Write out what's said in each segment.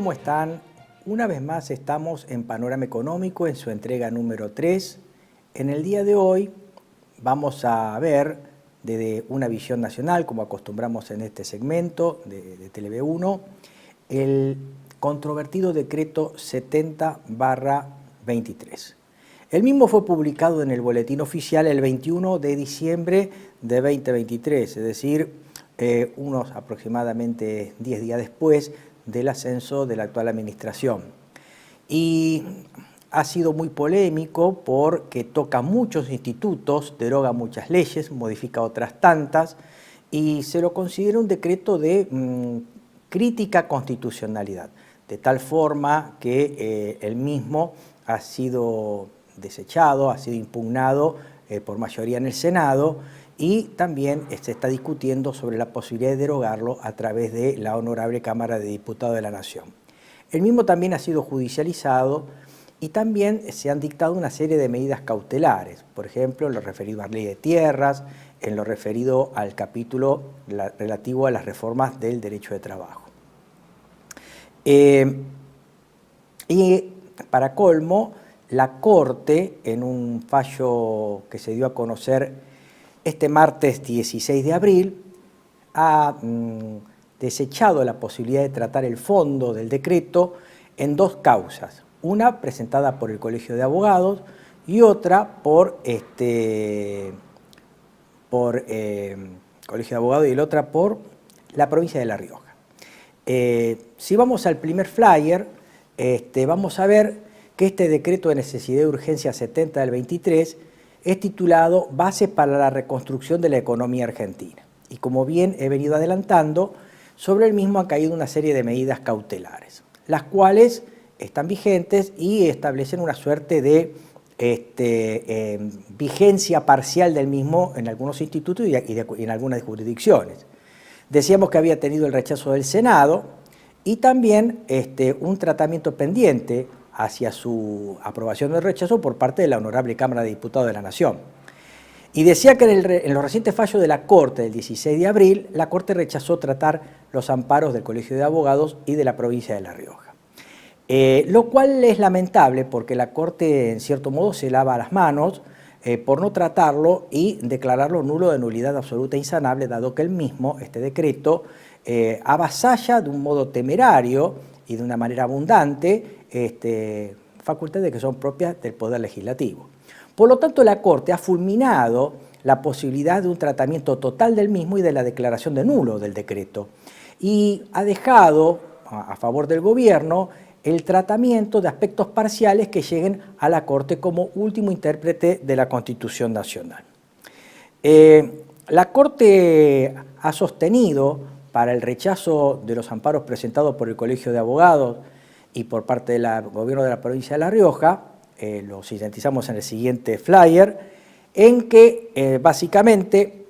¿Cómo están? Una vez más estamos en Panorama Económico en su entrega número 3. En el día de hoy vamos a ver desde una visión nacional, como acostumbramos en este segmento de TLV1, el controvertido decreto 70/23. El mismo fue publicado en el Boletín Oficial el 21 de diciembre de 2023, es decir, unos aproximadamente 10 días después del ascenso de la actual administración. Y ha sido muy polémico porque toca muchos institutos, deroga muchas leyes, modifica otras tantas, y se lo considera un decreto de crítica constitucionalidad, de tal forma que el mismo ha sido desechado, ha sido impugnado por mayoría en el Senado, y también se está discutiendo sobre la posibilidad de derogarlo a través de la Honorable Cámara de Diputados de la Nación. El mismo también ha sido judicializado y también se han dictado una serie de medidas cautelares, por ejemplo, en lo referido a la ley de tierras, en lo referido al capítulo relativo a las reformas del derecho de trabajo. Y para colmo, la Corte, en un fallo que se dio a conocer este martes 16 de abril, ha desechado la posibilidad de tratar el fondo del decreto en dos causas. Una presentada por el Colegio de Abogados y otra por Colegio de Abogados y la otra por la provincia de La Rioja. Si vamos al primer flyer, vamos a ver que este decreto de necesidad de urgencia 70 del 23 es titulado Bases para la reconstrucción de la economía argentina. Y como bien he venido adelantando, sobre el mismo han caído una serie de medidas cautelares, las cuales están vigentes y establecen una suerte de vigencia parcial del mismo en algunos institutos y en algunas jurisdicciones. Decíamos que había tenido el rechazo del Senado y también un tratamiento pendiente hacia su aprobación o rechazo por parte de la Honorable Cámara de Diputados de la Nación. Y decía que en los recientes fallos de la Corte del 16 de abril, la Corte rechazó tratar los amparos del Colegio de Abogados y de la provincia de La Rioja. Lo cual es lamentable porque la Corte, en cierto modo, se lava las manos por no tratarlo y declararlo nulo de nulidad absoluta e insanable, dado que el mismo, este decreto, avasalla de un modo temerario y de una manera abundante facultades que son propias del Poder Legislativo. Por lo tanto, la Corte ha fulminado la posibilidad de un tratamiento total del mismo y de la declaración de nulo del decreto, y ha dejado a favor del Gobierno el tratamiento de aspectos parciales que lleguen a la Corte como último intérprete de la Constitución Nacional. La Corte ha sostenido, para el rechazo de los amparos presentados por el Colegio de Abogados y por parte del Gobierno de la provincia de La Rioja, lo sintetizamos en el siguiente flyer, en que básicamente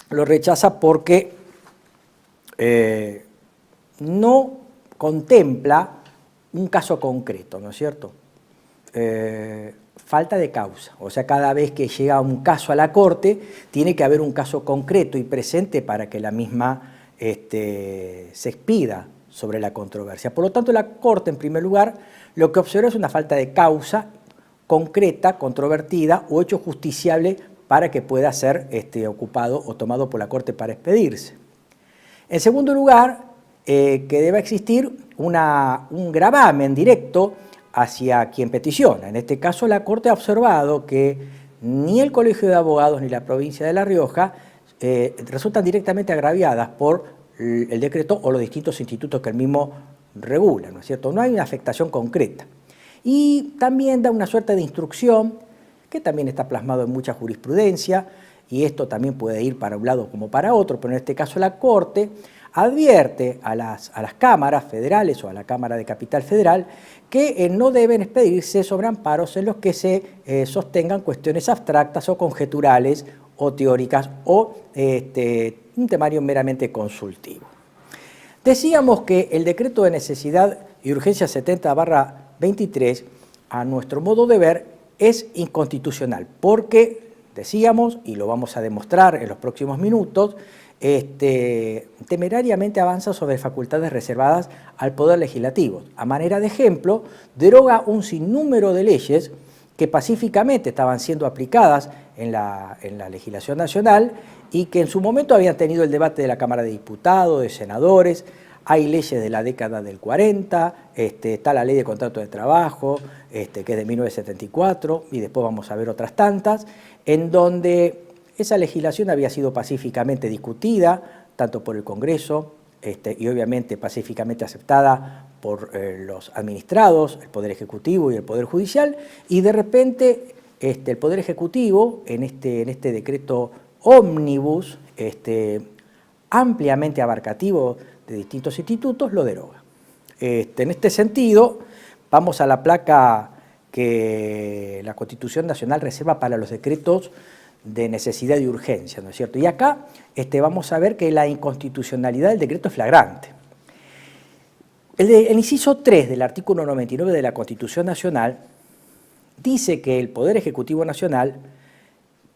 lo rechaza porque no contempla un caso concreto, ¿no es cierto? Falta de causa, o sea, cada vez que llega un caso a la Corte, tiene que haber un caso concreto y presente para que la misma se expida sobre la controversia. Por lo tanto, la Corte, en primer lugar, lo que observa es una falta de causa concreta, controvertida o hecho justiciable para que pueda ser ocupado o tomado por la Corte para expedirse. En segundo lugar, que deba existir un gravamen directo hacia quien peticiona. En este caso, la Corte ha observado que ni el Colegio de Abogados ni la provincia de La Rioja resultan directamente agraviadas por el decreto o los distintos institutos que el mismo regula, ¿no es cierto? No hay una afectación concreta. Y también da una suerte de instrucción, que también está plasmado en mucha jurisprudencia, y esto también puede ir para un lado como para otro, pero en este caso la Corte advierte a las cámaras federales o a la Cámara de Capital Federal que no deben expedirse sobre amparos en los que se sostengan cuestiones abstractas o conjeturales o teóricas o un temario meramente consultivo. Decíamos que el decreto de necesidad y urgencia 70/23, a nuestro modo de ver, es inconstitucional, porque decíamos, y lo vamos a demostrar en los próximos minutos, temerariamente avanza sobre facultades reservadas al Poder Legislativo. A manera de ejemplo, deroga un sinnúmero de leyes que pacíficamente estaban siendo aplicadas en la legislación nacional y que en su momento habían tenido el debate de la Cámara de Diputados, de senadores. Hay leyes de la década del 40, está la Ley de Contrato de Trabajo, que es de 1974, y después vamos a ver otras tantas, en donde esa legislación había sido pacíficamente discutida, tanto por el Congreso, y obviamente pacíficamente aceptada por los administrados, el Poder Ejecutivo y el Poder Judicial, y de repente el Poder Ejecutivo, en este decreto ómnibus, ampliamente abarcativo de distintos institutos, lo deroga. En este sentido, vamos a la placa que la Constitución Nacional reserva para los decretos de necesidad y urgencia, ¿no es cierto? Y acá vamos a ver que la inconstitucionalidad del decreto es flagrante. El inciso 3 del artículo 99 de la Constitución Nacional dice que el Poder Ejecutivo Nacional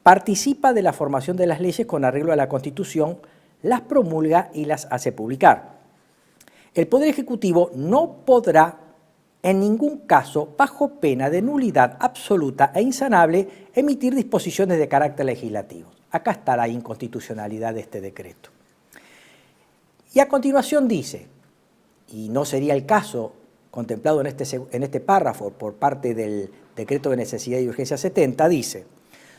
participa de la formación de las leyes con arreglo a la Constitución, las promulga y las hace publicar. El Poder Ejecutivo no podrá en ningún caso, bajo pena de nulidad absoluta e insanable, emitir disposiciones de carácter legislativo. Acá está la inconstitucionalidad de este decreto. Y a continuación dice, y no sería el caso contemplado en este párrafo por parte del decreto de necesidad y urgencia 70, dice,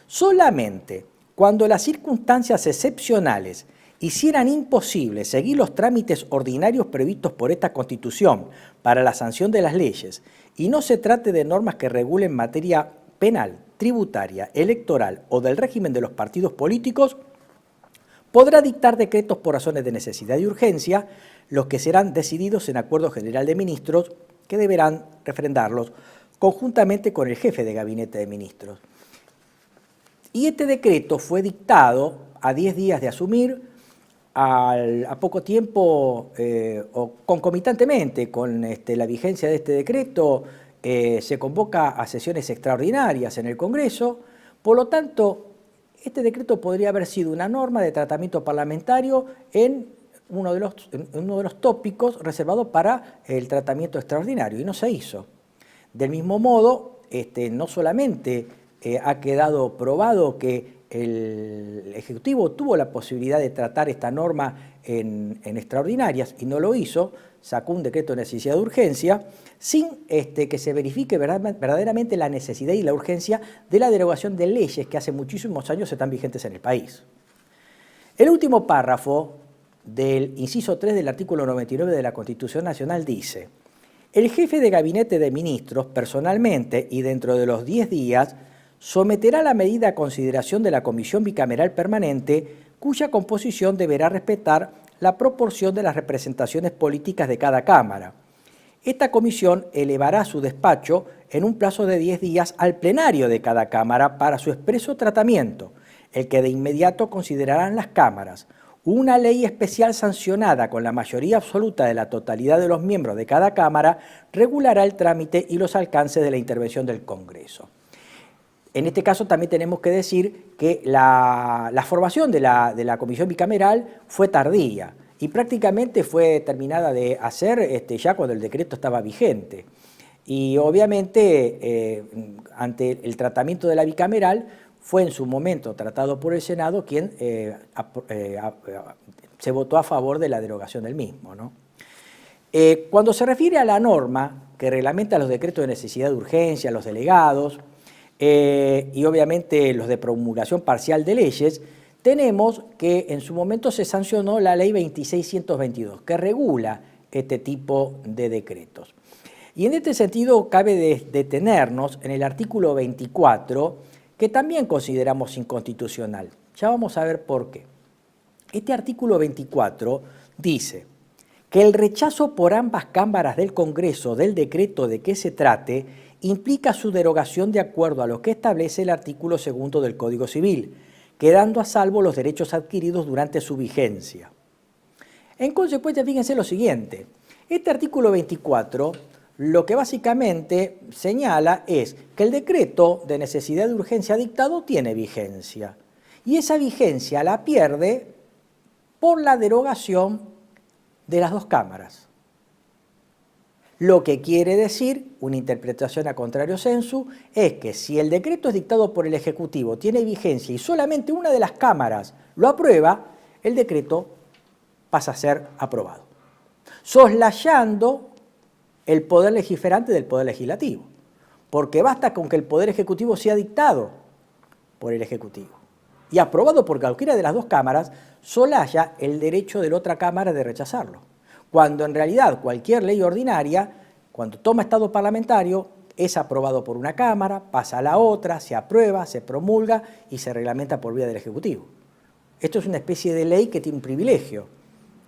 solamente cuando las circunstancias excepcionales hicieran imposible seguir los trámites ordinarios previstos por esta Constitución para la sanción de las leyes y no se trate de normas que regulen materia penal, tributaria, electoral o del régimen de los partidos políticos, podrá dictar decretos por razones de necesidad y urgencia, los que serán decididos en acuerdo general de ministros, que deberán refrendarlos conjuntamente con el jefe de gabinete de ministros. Y este decreto fue dictado a 10 días de asumir, a poco tiempo o concomitantemente con la vigencia de este decreto, se convoca a sesiones extraordinarias en el Congreso. Por lo tanto, este decreto podría haber sido una norma de tratamiento parlamentario en uno de los tópicos reservados para el tratamiento extraordinario, y no se hizo. Del mismo modo, no solamente ha quedado probado que el Ejecutivo tuvo la posibilidad de tratar esta norma en extraordinarias y no lo hizo, sacó un decreto de necesidad de urgencia sin que se verifique verdaderamente la necesidad y la urgencia de la derogación de leyes que hace muchísimos años están vigentes en el país. El último párrafo del inciso 3 del artículo 99 de la Constitución Nacional dice: el jefe de gabinete de ministros, personalmente y dentro de los 10 días, someterá la medida a consideración de la Comisión Bicameral Permanente, cuya composición deberá respetar la proporción de las representaciones políticas de cada Cámara. Esta comisión elevará su despacho en un plazo de 10 días al plenario de cada Cámara para su expreso tratamiento, el que de inmediato considerarán las cámaras. Una ley especial sancionada con la mayoría absoluta de la totalidad de los miembros de cada Cámara regulará el trámite y los alcances de la intervención del Congreso. En este caso también tenemos que decir que la formación de la Comisión Bicameral fue tardía y prácticamente fue terminada de hacer ya cuando el decreto estaba vigente. Y obviamente ante el tratamiento de la bicameral fue en su momento tratado por el Senado quien se votó a favor de la derogación del mismo, ¿no? Cuando se refiere a la norma que reglamenta los decretos de necesidad de urgencia, los delegados, y obviamente los de promulgación parcial de leyes, tenemos que en su momento se sancionó la ley 2622, que regula este tipo de decretos. Y en este sentido cabe detenernos en el artículo 24, que también consideramos inconstitucional. Ya vamos a ver por qué. Este artículo 24 dice que el rechazo por ambas cámaras del Congreso del decreto de que se trate implica su derogación de acuerdo a lo que establece el artículo 2 del Código Civil, quedando a salvo los derechos adquiridos durante su vigencia. En consecuencia, fíjense lo siguiente, este artículo 24 lo que básicamente señala es que el decreto de necesidad de urgencia dictado tiene vigencia y esa vigencia la pierde por la derogación de las dos cámaras. Lo que quiere decir, una interpretación a contrario sensu, es que si el decreto es dictado por el Ejecutivo, tiene vigencia y solamente una de las cámaras lo aprueba, el decreto pasa a ser aprobado, soslayando el poder legiferante del poder legislativo, porque basta con que el poder ejecutivo sea dictado por el Ejecutivo y aprobado por cualquiera de las dos cámaras, solaya el derecho de la otra cámara de rechazarlo, cuando en realidad cualquier ley ordinaria, cuando toma estado parlamentario, es aprobado por una cámara, pasa a la otra, se aprueba, se promulga y se reglamenta por vía del Ejecutivo. Esto es una especie de ley que tiene un privilegio,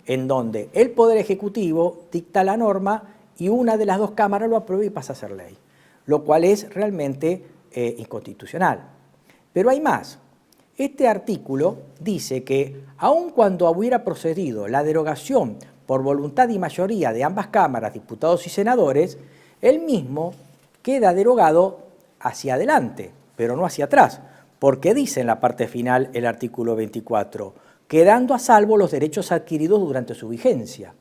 en donde el Poder Ejecutivo dicta la norma y una de las dos cámaras lo aprueba y pasa a ser ley, lo cual es realmente inconstitucional. Pero hay más. Este artículo dice que, aun cuando hubiera procedido la derogación por voluntad y mayoría de ambas cámaras, diputados y senadores, el mismo queda derogado hacia adelante, pero no hacia atrás, porque dice en la parte final el artículo 24, quedando a salvo los derechos adquiridos durante su vigencia.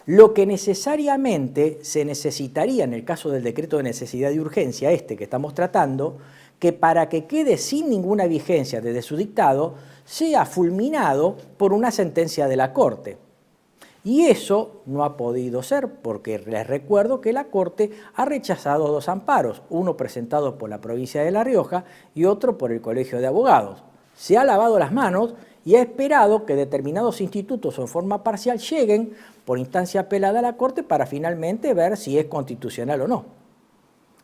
Lo que necesariamente se necesitaría en el caso del decreto de necesidad y urgencia, este que estamos tratando, que para que quede sin ninguna vigencia desde su dictado, sea fulminado por una sentencia de la Corte. Y eso no ha podido ser porque les recuerdo que la Corte ha rechazado dos amparos, uno presentado por la provincia de La Rioja y otro por el Colegio de Abogados. Se ha lavado las manos y ha esperado que determinados institutos o en forma parcial lleguen por instancia apelada a la Corte para finalmente ver si es constitucional o no.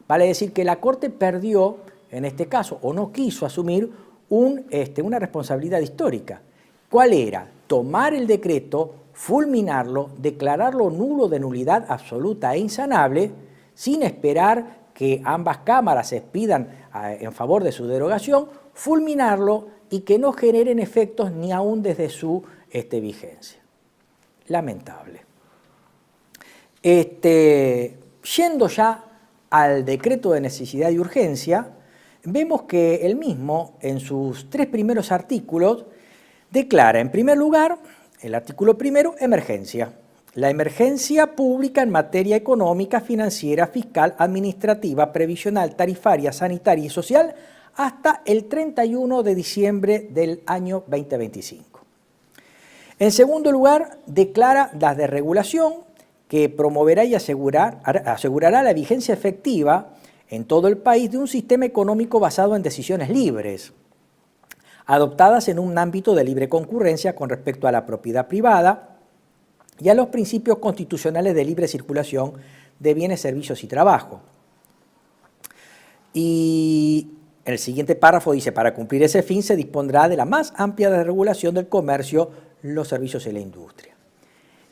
Vale decir que la Corte perdió, en este caso, o no quiso asumir una responsabilidad histórica. ¿Cuál era? Tomar el decreto, fulminarlo, declararlo nulo de nulidad absoluta e insanable, sin esperar que ambas cámaras se expidan en favor de su derogación, fulminarlo y que no generen efectos ni aún desde su vigencia. Lamentable. Yendo ya al decreto de necesidad y urgencia, vemos que el mismo, en sus 3 primeros artículos, declara, en primer lugar, el artículo primero, emergencia. La emergencia pública en materia económica, financiera, fiscal, administrativa, previsional, tarifaria, sanitaria y social hasta el 31 de diciembre del año 2025. En segundo lugar, declara la desregulación que promoverá y asegurará la vigencia efectiva en todo el país de un sistema económico basado en decisiones libres, adoptadas en un ámbito de libre concurrencia con respecto a la propiedad privada y a los principios constitucionales de libre circulación de bienes, servicios y trabajo. Y el siguiente párrafo dice, para cumplir ese fin se dispondrá de la más amplia desregulación del comercio, los servicios y la industria.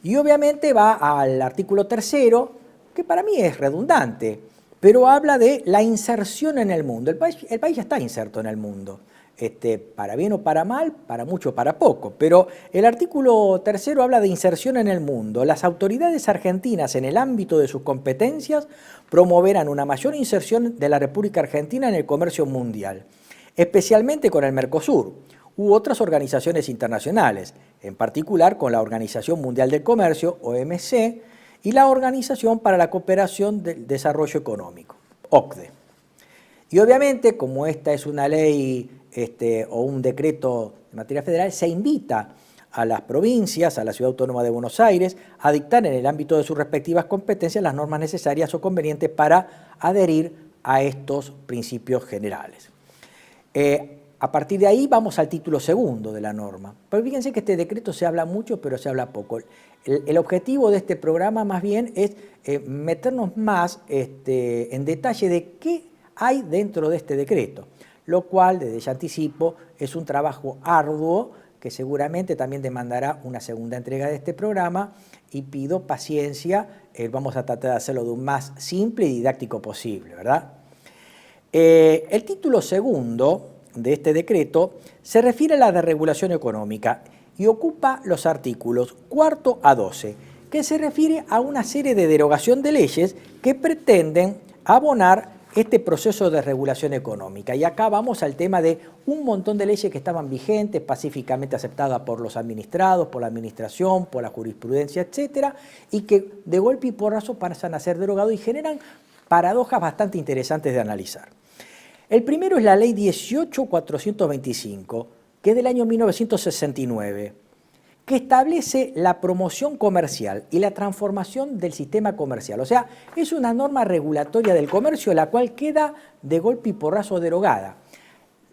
Y obviamente va al artículo 3º, que para mí es redundante, pero habla de la inserción en el mundo. El país ya está inserto en el mundo, para bien o para mal, para mucho o para poco. Pero el artículo 3º habla de inserción en el mundo. Las autoridades argentinas, en el ámbito de sus competencias, promoverán una mayor inserción de la República Argentina en el comercio mundial, especialmente con el Mercosur u otras organizaciones internacionales, en particular con la Organización Mundial del Comercio, OMC, y la Organización para la Cooperación del Desarrollo Económico, OCDE. Y obviamente, como esta es una ley o un decreto de materia federal, se invita a las provincias, a la Ciudad Autónoma de Buenos Aires, a dictar en el ámbito de sus respectivas competencias las normas necesarias o convenientes para adherir a estos principios generales. A partir de ahí vamos al título segundo de la norma. Pero fíjense que este decreto se habla mucho, pero se habla poco. El objetivo de este programa más bien es meternos más en detalle de qué hay dentro de este decreto, lo cual, desde ya anticipo, es un trabajo arduo que seguramente también demandará una segunda entrega de este programa y pido paciencia, vamos a tratar de hacerlo de un más simple y didáctico posible, ¿verdad? El título segundo de este decreto se refiere a la desregulación económica y ocupa los artículos 4 a 12, que se refiere a una serie de derogación de leyes que pretenden abonar este proceso de regulación económica. Y acá vamos al tema de un montón de leyes que estaban vigentes, pacíficamente aceptadas por los administrados, por la administración, por la jurisprudencia, etcétera, y que de golpe y porrazo pasan a ser derogados y generan paradojas bastante interesantes de analizar. El primero es la ley 18.425, que es del año 1969, que establece la promoción comercial y la transformación del sistema comercial. O sea, es una norma regulatoria del comercio la cual queda de golpe y porrazo derogada.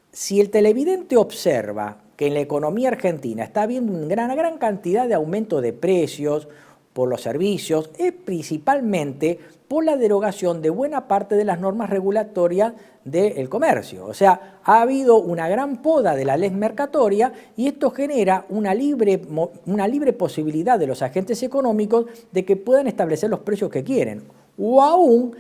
Si el televidente observa que en la economía argentina está habiendo una gran cantidad de aumento de precios por los servicios, es principalmente por la derogación de buena parte de las normas regulatorias del comercio. O sea, ha habido una gran poda de la ley mercatoria y esto genera una libre posibilidad de los agentes económicos de que puedan establecer los precios que quieren o aún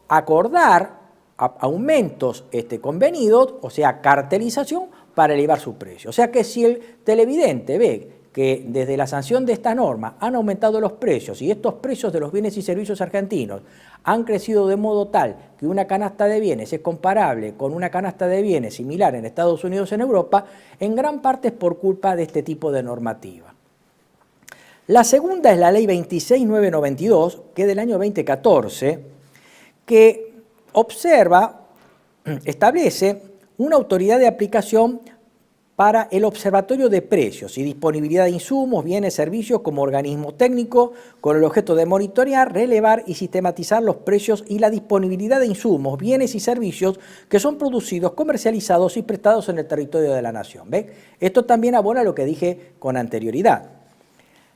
acordar aumentos convenidos, o sea, cartelización para elevar su precio. O sea que si el televidente ve que desde la sanción de esta norma han aumentado los precios y estos precios de los bienes y servicios argentinos han crecido de modo tal que una canasta de bienes es comparable con una canasta de bienes similar en Estados Unidos y en Europa, en gran parte es por culpa de este tipo de normativa. La segunda es la ley 26.992, que es del año 2014, que establece una autoridad de aplicación para el Observatorio de Precios y Disponibilidad de Insumos, Bienes, Servicios como organismo técnico con el objeto de monitorear, relevar y sistematizar los precios y la disponibilidad de insumos, bienes y servicios que son producidos, comercializados y prestados en el territorio de la nación. ¿Ve? Esto también abona lo que dije con anterioridad.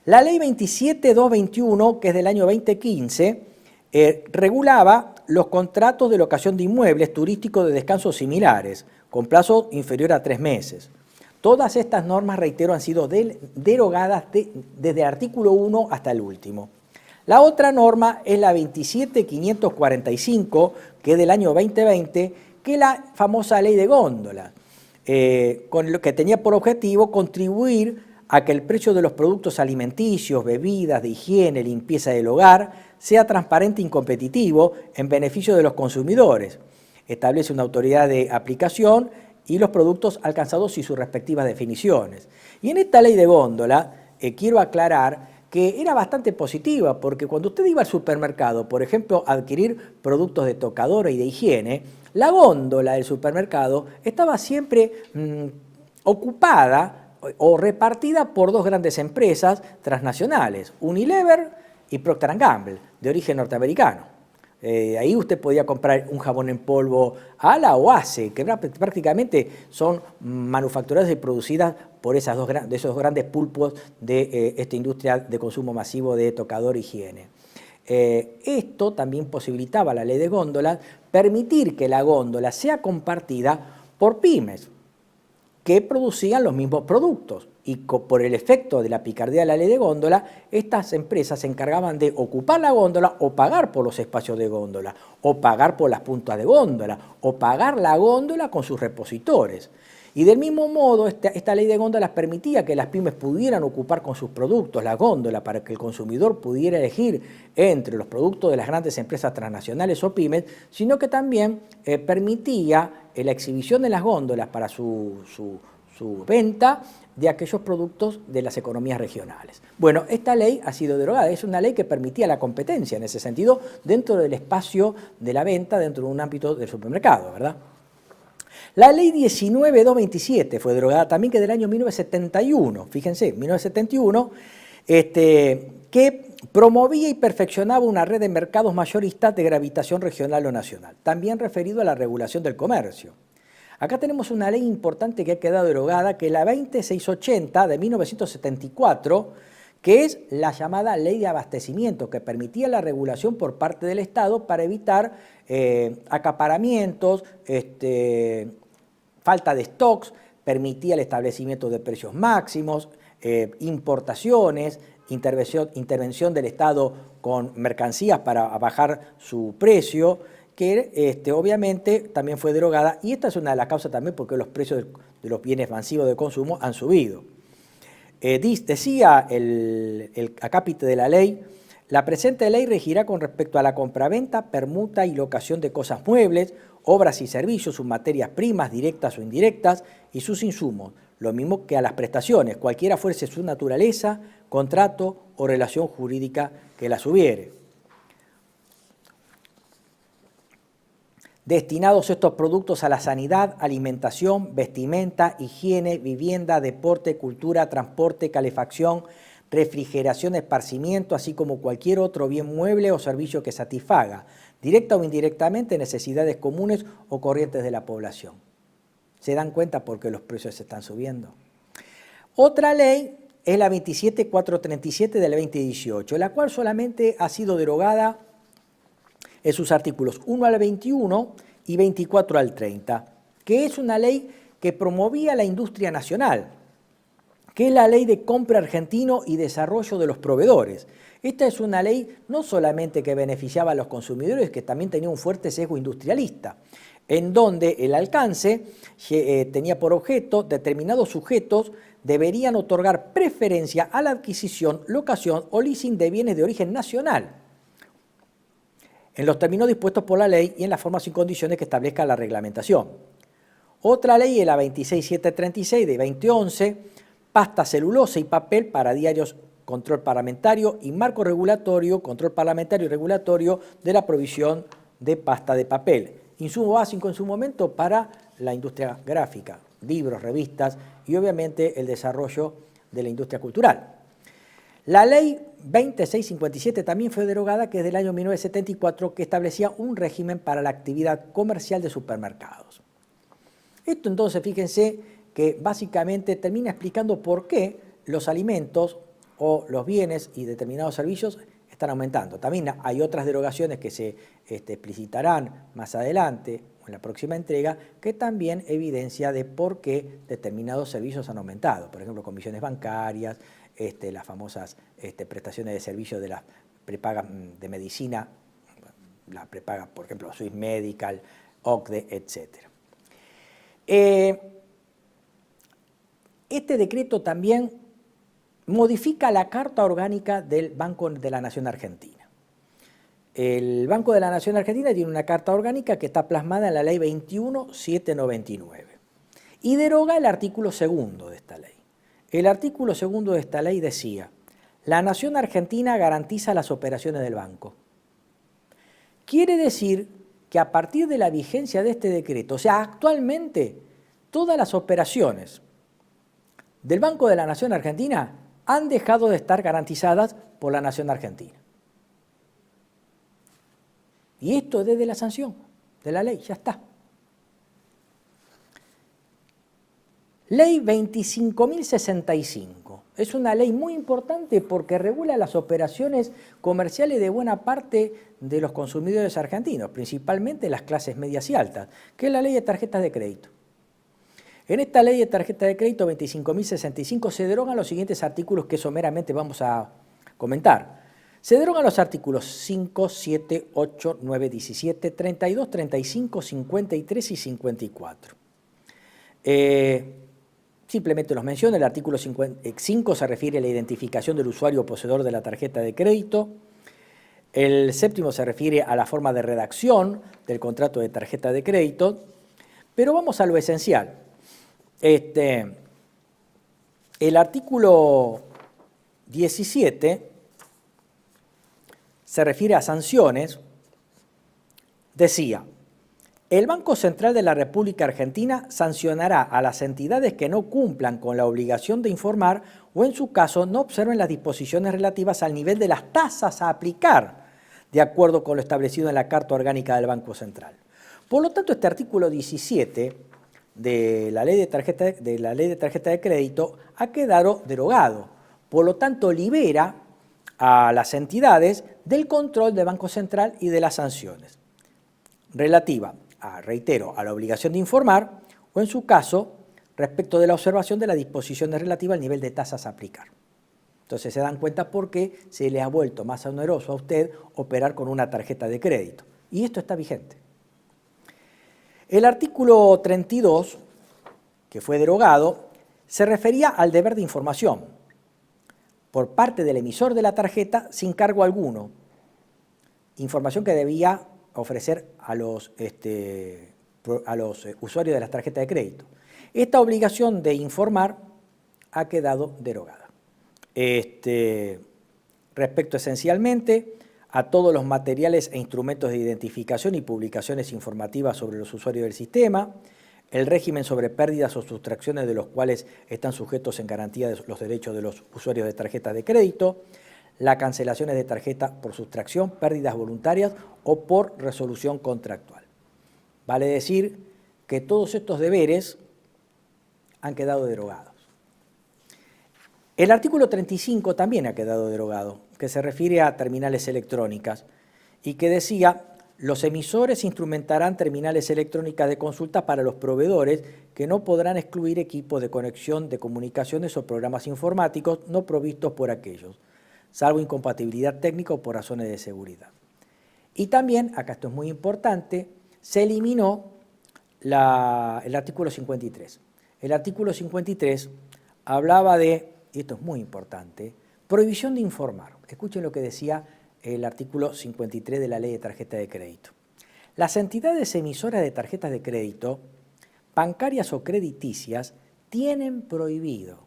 La ley 27.221, que es del año 2015, regulaba los contratos de locación de inmuebles turísticos de descanso similares, con plazo inferior a 3 meses. Todas estas normas, reitero, han sido derogadas desde el artículo 1 hasta el último. La otra norma es la 27.545, que es del año 2020, que es la famosa ley de góndola, con lo que tenía por objetivo contribuir a que el precio de los productos alimenticios, bebidas, de higiene, limpieza del hogar, sea transparente y competitivo en beneficio de los consumidores. Establece una autoridad de aplicación y los productos alcanzados y sus respectivas definiciones. Y en esta ley de góndola quiero aclarar que era bastante positiva, porque cuando usted iba al supermercado, por ejemplo, a adquirir productos de tocadora y de higiene, la góndola del supermercado estaba siempre ocupada o repartida por dos grandes empresas transnacionales, Unilever y Procter & Gamble, de origen norteamericano. Ahí usted podía comprar un jabón en polvo ALA o ACE, que prácticamente son manufacturadas y producidas por esos dos grandes pulpos de esta industria de consumo masivo de tocador e higiene. Esto también posibilitaba la ley de góndolas permitir que la góndola sea compartida por pymes que producían los mismos productos. Y por el efecto de la picardía de la ley de góndola, estas empresas se encargaban de ocupar la góndola o pagar por los espacios de góndola, o pagar por las puntas de góndola, o pagar la góndola con sus repositores. Y del mismo modo, esta ley de góndolas permitía que las pymes pudieran ocupar con sus productos la góndola para que el consumidor pudiera elegir entre los productos de las grandes empresas transnacionales o pymes, sino que también permitía la exhibición de las góndolas para su venta de aquellos productos de las economías regionales. Bueno, esta ley ha sido derogada, es una ley que permitía la competencia en ese sentido dentro del espacio de la venta, dentro de un ámbito del supermercado, ¿verdad? La ley 19.227 fue derogada también, que del año 1971, fíjense, 1971, que promovía y perfeccionaba una red de mercados mayoristas de gravitación regional o nacional, también referido a la regulación del comercio. Acá tenemos una ley importante que ha quedado derogada, que es la 2680 de 1974, que es la llamada ley de abastecimiento, que permitía la regulación por parte del Estado para evitar acaparamientos, falta de stocks, permitía el establecimiento de precios máximos, importaciones, intervención del Estado con mercancías para bajar su precio, que obviamente también fue derogada, y esta es una de las causas también porque los precios de los bienes masivos de consumo han subido. Decía el acápite de la ley: la presente ley regirá con respecto a la compraventa, permuta y locación de cosas muebles, obras y servicios, sus materias primas, directas o indirectas, y sus insumos, lo mismo que a las prestaciones, cualquiera fuese su naturaleza, contrato o relación jurídica que las hubiere. Destinados estos productos a la sanidad, alimentación, vestimenta, higiene, vivienda, deporte, cultura, transporte, calefacción, refrigeración, esparcimiento, así como cualquier otro bien mueble o servicio que satisfaga, directa o indirectamente, necesidades comunes o corrientes de la población. ¿Se dan cuenta por qué los precios se están subiendo? Otra ley es la 27437 del 2018, la cual solamente ha sido derogada en sus artículos 1 al 21 y 24 al 30, que es una ley que promovía la industria nacional, que es la Ley de Compra Argentino y Desarrollo de los Proveedores. Esta es una ley no solamente que beneficiaba a los consumidores, que también tenía un fuerte sesgo industrialista, en donde el alcance tenía por objeto determinados sujetos deberían otorgar preferencia a la adquisición, locación o leasing de bienes de origen nacional, en los términos dispuestos por la ley y en las formas y condiciones que establezca la reglamentación. Otra ley es la 26736 de 2011, pasta, celulosa y papel para diarios, control parlamentario y marco regulatorio, control parlamentario y regulatorio de la provisión de pasta de papel. Insumo básico en su momento para la industria gráfica, libros, revistas y obviamente el desarrollo de la industria cultural. La ley 2657 también fue derogada, que es del año 1974, que establecía un régimen para la actividad comercial de supermercados. Esto entonces, fíjense que básicamente termina explicando por qué los alimentos o los bienes y determinados servicios están aumentando. También hay otras derogaciones que se explicitarán más adelante, en la próxima entrega, que también evidencia de por qué determinados servicios han aumentado. Por ejemplo, comisiones bancarias, las famosas prestaciones de servicios de las prepagas de medicina, la prepaga, por ejemplo, Swiss Medical, OCDE, etc. Este decreto también modifica la Carta Orgánica del Banco de la Nación Argentina. El Banco de la Nación Argentina tiene una Carta Orgánica que está plasmada en la Ley 21799 y deroga el artículo 2 de esta ley. El artículo 2 de esta ley decía: la Nación Argentina garantiza las operaciones del banco. Quiere decir que a partir de la vigencia de este decreto, o sea, actualmente todas las operaciones del Banco de la Nación Argentina han dejado de estar garantizadas por la Nación Argentina. Y esto desde la sanción de la ley, ya está. Ley 25.065. Es una ley muy importante porque regula las operaciones comerciales de buena parte de los consumidores argentinos, principalmente las clases medias y altas, que es la ley de tarjetas de crédito. En esta ley de tarjeta de crédito 25.065 se derogan los siguientes artículos que someramente vamos a comentar. Se derogan los artículos 5, 7, 8, 9, 17, 32, 35, 53 y 54. Simplemente los menciono. El artículo 5 se refiere a la identificación del usuario o poseedor de la tarjeta de crédito. El 7º se refiere a la forma de redacción del contrato de tarjeta de crédito. Pero vamos a lo esencial. El artículo 17 se refiere a sanciones. Decía: el Banco Central de la República Argentina sancionará a las entidades que no cumplan con la obligación de informar o, en su caso, no observen las disposiciones relativas al nivel de las tasas a aplicar, de acuerdo con lo establecido en la Carta Orgánica del Banco Central. Por lo tanto, este artículo 17 de la Ley de Tarjeta de Crédito ha quedado derogado. Por lo tanto, libera a las entidades del control del Banco Central y de las sanciones relativa, reitero, a la obligación de informar o, en su caso, respecto de la observación de las disposiciones relativas al nivel de tasas a aplicar. Entonces se dan cuenta por qué se le ha vuelto más oneroso a usted operar con una tarjeta de crédito. Y esto está vigente. El artículo 32, que fue derogado, se refería al deber de información. por parte del emisor de la tarjeta sin cargo alguno. Información que debía ofrecer a los usuarios de las tarjetas de crédito. Esta obligación de informar ha quedado derogada. Respecto esencialmente a todos los materiales e instrumentos de identificación y publicaciones informativas sobre los usuarios del sistema, el régimen sobre pérdidas o sustracciones de los cuales están sujetos en garantía de los derechos de los usuarios de tarjetas de crédito, las cancelaciones de tarjeta por sustracción, pérdidas voluntarias o por resolución contractual. Vale decir que todos estos deberes han quedado derogados. El artículo 35 también ha quedado derogado, que se refiere a terminales electrónicas y que decía: los emisores instrumentarán terminales electrónicas de consulta para los proveedores que no podrán excluir equipos de conexión de comunicaciones o programas informáticos no provistos por aquellos, salvo incompatibilidad técnica o por razones de seguridad. Y también, acá esto es muy importante, se eliminó el artículo 53. El artículo 53 hablaba de, y esto es muy importante, prohibición de informar. Escuchen lo que decía el artículo 53 de la Ley de Tarjeta de Crédito. Las entidades emisoras de tarjetas de crédito, bancarias o crediticias, tienen prohibido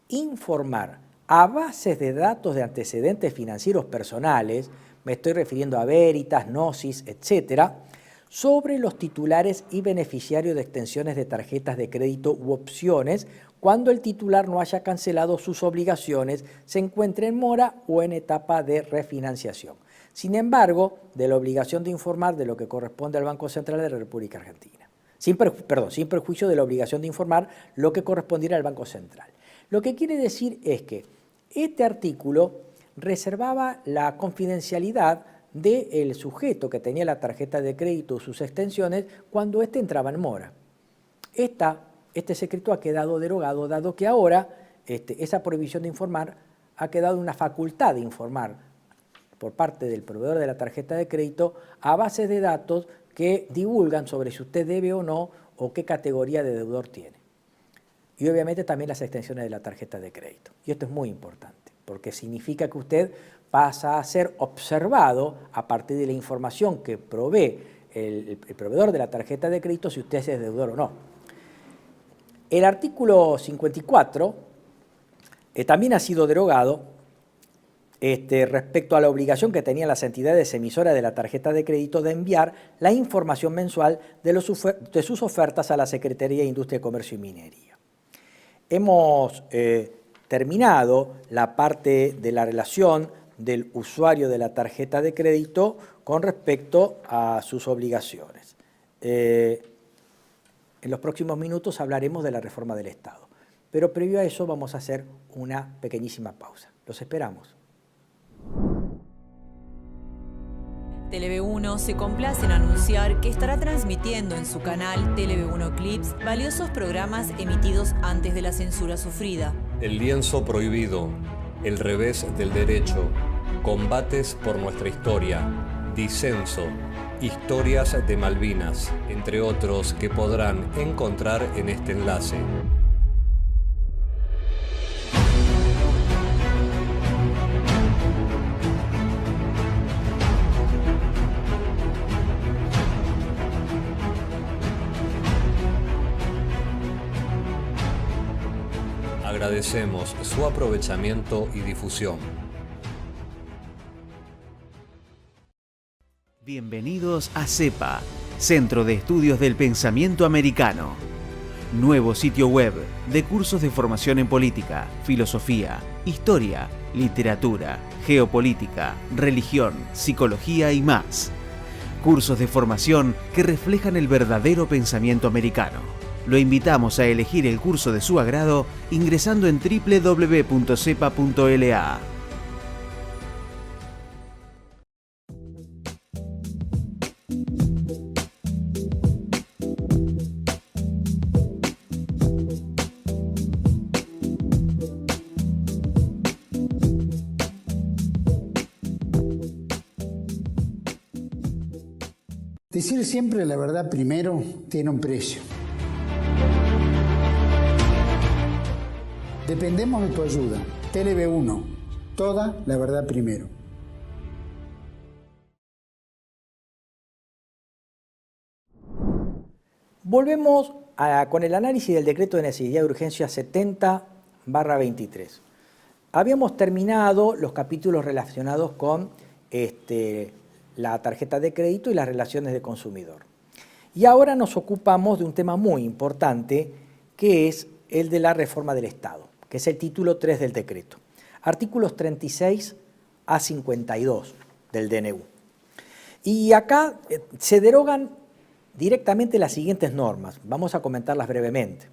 informar a bases de datos de antecedentes financieros personales, me estoy refiriendo a Veritas, Gnosis, etcétera, sobre los titulares y beneficiarios de extensiones de tarjetas de crédito u opciones cuando el titular no haya cancelado sus obligaciones, se encuentre en mora o en etapa de refinanciación. Sin embargo, de la obligación de informar de lo que corresponde al Banco Central de la República Argentina. Sin perjuicio de la obligación de informar lo que correspondiera al Banco Central. Lo que quiere decir es que este artículo reservaba la confidencialidad del sujeto que tenía la tarjeta de crédito o sus extensiones cuando éste entraba en mora. Este secreto ha quedado derogado, dado que ahora esa prohibición de informar ha quedado una facultad de informar por parte del proveedor de la tarjeta de crédito a bases de datos que divulgan sobre si usted debe o no o qué categoría de deudor tiene. Y obviamente también las extensiones de la tarjeta de crédito. Y esto es muy importante, porque significa que usted pasa a ser observado a partir de la información que provee el proveedor de la tarjeta de crédito si usted es deudor o no. El artículo 54 también ha sido derogado respecto a la obligación que tenían las entidades emisoras de la tarjeta de crédito de enviar la información mensual de sus ofertas a la Secretaría de Industria, Comercio y Minería. Hemos terminado la parte de la relación del usuario de la tarjeta de crédito con respecto a sus obligaciones. En los próximos minutos hablaremos de la reforma del Estado, pero previo a eso vamos a hacer una pequeñísima pausa. Los esperamos. TLV1 se complace en anunciar que estará transmitiendo en su canal TLV1 Clips valiosos programas emitidos antes de la censura sufrida. El lienzo prohibido, el revés del derecho, combates por nuestra historia, disenso, historias de Malvinas, entre otros que podrán encontrar en este enlace. Agradecemos su aprovechamiento y difusión. Bienvenidos a CEPA, Centro de Estudios del Pensamiento Americano. Nuevo sitio web de cursos de formación en política, filosofía, historia, literatura, geopolítica, religión, psicología y más. Cursos de formación que reflejan el verdadero pensamiento americano. Lo invitamos a elegir el curso de su agrado ingresando en www.cepa.la. Decir siempre la verdad primero tiene un precio. Dependemos de tu ayuda. TLV1, toda la verdad primero. Volvemos con el análisis del decreto de necesidad de urgencia 70/23. Habíamos terminado los capítulos relacionados con la tarjeta de crédito y las relaciones de consumidor. Y ahora nos ocupamos de un tema muy importante, que es el de la reforma del Estado, que es el título 3 del decreto. Artículos 36 a 52 del DNU. Y acá se derogan directamente las siguientes normas. Vamos a comentarlas brevemente.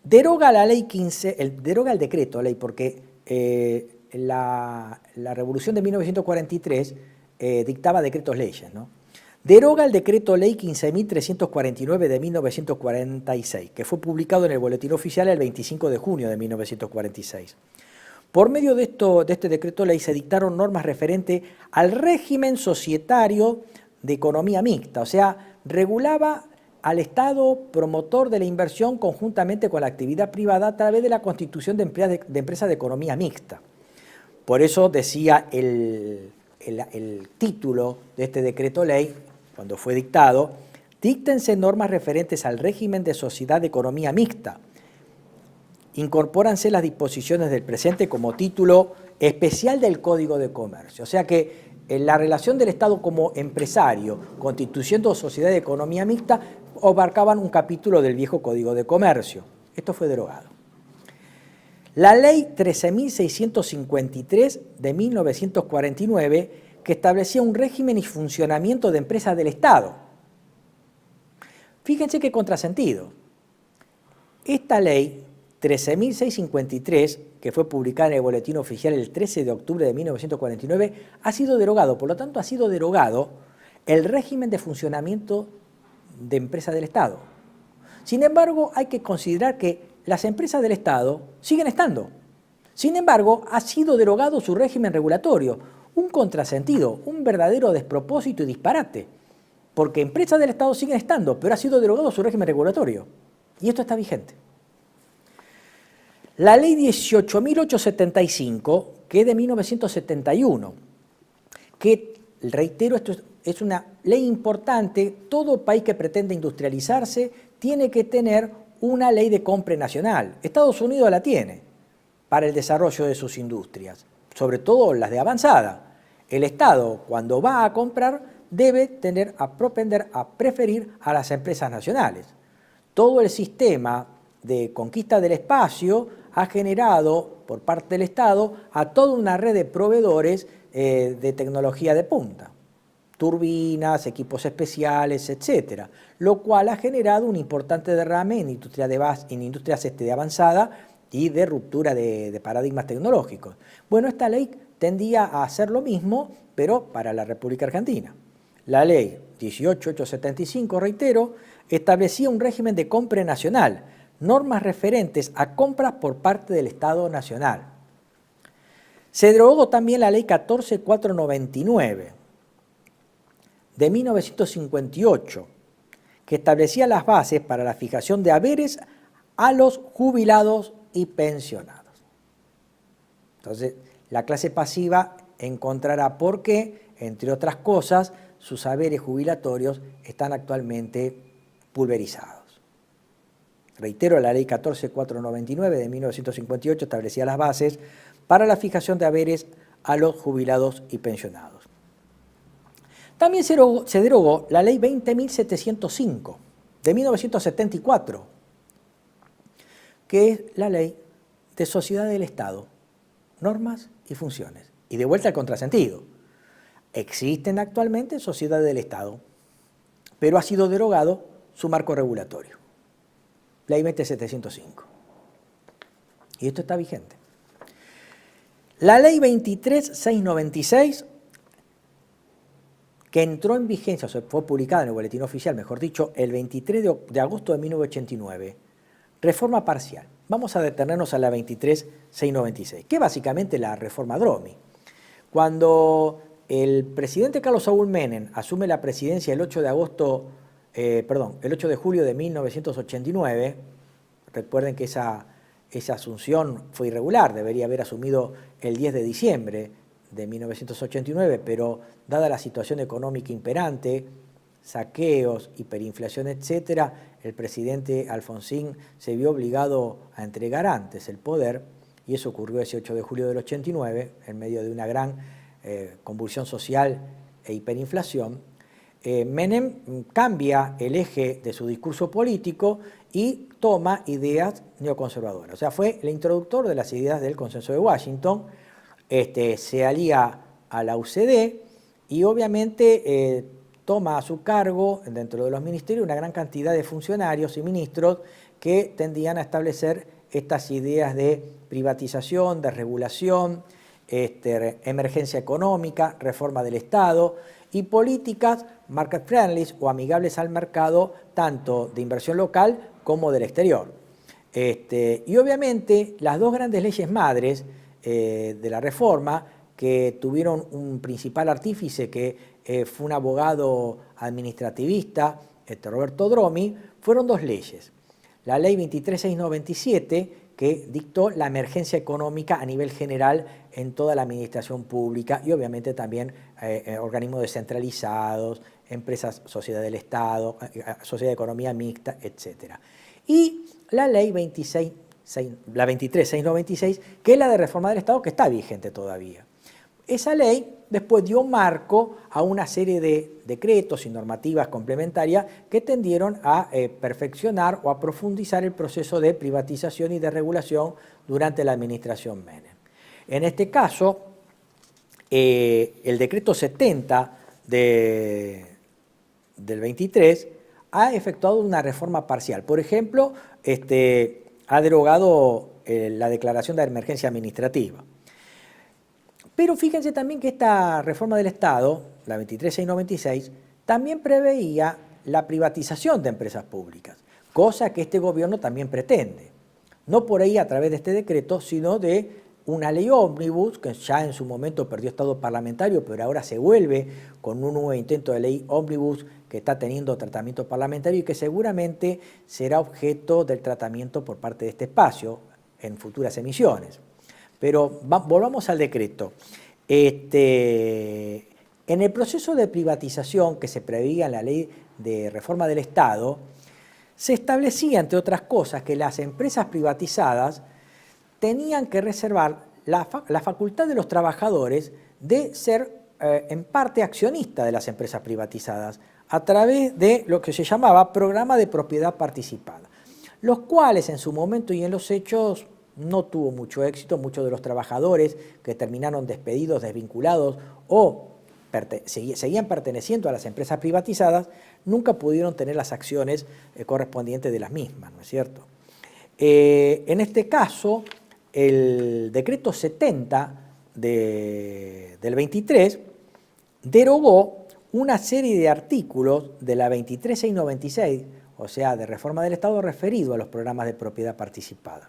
Deroga la ley 15, deroga el decreto ley, porque la revolución de 1943 dictaba decretos leyes, ¿no? Deroga el decreto ley 15.349 de 1946, que fue publicado en el Boletín Oficial el 25 de junio de 1946. Por medio de este decreto ley se dictaron normas referentes al régimen societario de economía mixta, o sea, regulaba al Estado promotor de la inversión conjuntamente con la actividad privada a través de la constitución de empresas de economía mixta. Por eso decía el título de este decreto ley, cuando fue dictado, díctense normas referentes al régimen de sociedad de economía mixta. Incorpóranse las disposiciones del presente como título especial del Código de Comercio. O sea que la relación del Estado como empresario, constituyendo sociedad de economía mixta, abarcaban un capítulo del viejo Código de Comercio. Esto fue derogado. La Ley 13.653 de 1949, que establecía un régimen y funcionamiento de empresas del Estado. Fíjense qué contrasentido. Esta ley 13.653, que fue publicada en el Boletín Oficial el 13 de octubre de 1949, ha sido derogado. Por lo tanto, ha sido derogado el régimen de funcionamiento de empresas del Estado. Sin embargo, hay que considerar que las empresas del Estado siguen estando. Sin embargo, ha sido derogado su régimen regulatorio. Un contrasentido, un verdadero despropósito y disparate. Porque empresas del Estado siguen estando, pero ha sido derogado su régimen regulatorio. Y esto está vigente. La ley 18.875, que es de 1971, que, reitero, esto es una ley importante. Todo país que pretende industrializarse tiene que tener una ley de compra nacional. Estados Unidos la tiene para el desarrollo de sus industrias, sobre todo las de avanzada. El Estado, cuando va a comprar, debe tender a propender a preferir a las empresas nacionales. Todo el sistema de conquista del espacio ha generado, por parte del Estado, a toda una red de proveedores de tecnología de punta. Turbinas, equipos especiales, etcétera, lo cual ha generado un importante derrame en industrias de avanzada y de ruptura de paradigmas tecnológicos. Bueno, esta ley tendía a hacer lo mismo, pero para la República Argentina. La ley 18.875, reitero, establecía un régimen de compra nacional, normas referentes a compras por parte del Estado Nacional. Se derogó también la ley 14.499 de 1958, que establecía las bases para la fijación de haberes a los jubilados y pensionados. Entonces, la clase pasiva encontrará por qué, entre otras cosas, sus haberes jubilatorios están actualmente pulverizados. Reitero, la ley 14.499 de 1958 establecía las bases para la fijación de haberes a los jubilados y pensionados. También se derogó la ley 20.705 de 1974, que es la ley de sociedad del Estado, normas y funciones. Y de vuelta al contrasentido. Existen actualmente sociedades del Estado, pero ha sido derogado su marco regulatorio. Ley 20.705. Y esto está vigente. La ley 23.696, que entró en vigencia, o sea, fue publicada en el Boletín Oficial, mejor dicho, el 23 de agosto de 1989, reforma parcial. Vamos a detenernos a la 23.696, que es básicamente la reforma Dromi. Cuando el presidente Carlos Saúl Menem asume la presidencia el 8 de julio de 1989, recuerden que esa esa asunción fue irregular, debería haber asumido el 10 de diciembre de 1989, pero dada la situación económica imperante, saqueos, hiperinflación, etc., el presidente Alfonsín se vio obligado a entregar antes el poder, y eso ocurrió ese 8 de julio del 89, en medio de una gran convulsión social e hiperinflación. Menem cambia el eje de su discurso político y toma ideas neoconservadoras. O sea, fue el introductor de las ideas del Consenso de Washington, se alía a la UCD y obviamente toma a su cargo dentro de los ministerios una gran cantidad de funcionarios y ministros que tendían a establecer estas ideas de privatización, de regulación, emergencia económica, reforma del Estado y políticas market friendly o amigables al mercado, tanto de inversión local como del exterior. Y obviamente las dos grandes leyes madres de la reforma, que tuvieron un principal artífice que fue un abogado administrativista, Roberto Dromi, fueron dos leyes. La ley 23697, que dictó la emergencia económica a nivel general en toda la administración pública y obviamente también organismos descentralizados, empresas, sociedad del Estado, sociedad de economía mixta, etc. Y la ley 23696, que es la de reforma del Estado, que está vigente todavía. Esa ley después dio marco a una serie de decretos y normativas complementarias que tendieron a perfeccionar o a profundizar el proceso de privatización y de regulación durante la administración Menem. En este caso, el decreto 70 del 23 ha efectuado una reforma parcial. Por ejemplo, ha derogado la declaración de emergencia administrativa. Pero fíjense también que esta reforma del Estado, la 23696, también preveía la privatización de empresas públicas, cosa que este gobierno también pretende. No por ahí a través de este decreto, sino de una ley ómnibus, que ya en su momento perdió estado parlamentario, pero ahora se vuelve con un nuevo intento de ley ómnibus que está teniendo tratamiento parlamentario y que seguramente será objeto del tratamiento por parte de este espacio en futuras emisiones. Pero volvamos al decreto. En el proceso de privatización que se preveía en la ley de reforma del Estado, se establecía, entre otras cosas, que las empresas privatizadas tenían que reservar la facultad de los trabajadores de ser en parte accionista de las empresas privatizadas a través de lo que se llamaba programa de propiedad participada, los cuales en su momento y en los hechos no tuvo mucho éxito. Muchos de los trabajadores que terminaron despedidos, desvinculados o seguían perteneciendo a las empresas privatizadas, nunca pudieron tener las acciones correspondientes de las mismas, ¿no es cierto? En este caso, el decreto 70 del 23 derogó una serie de artículos de la 23696, o sea, de reforma del Estado referido a los programas de propiedad participada.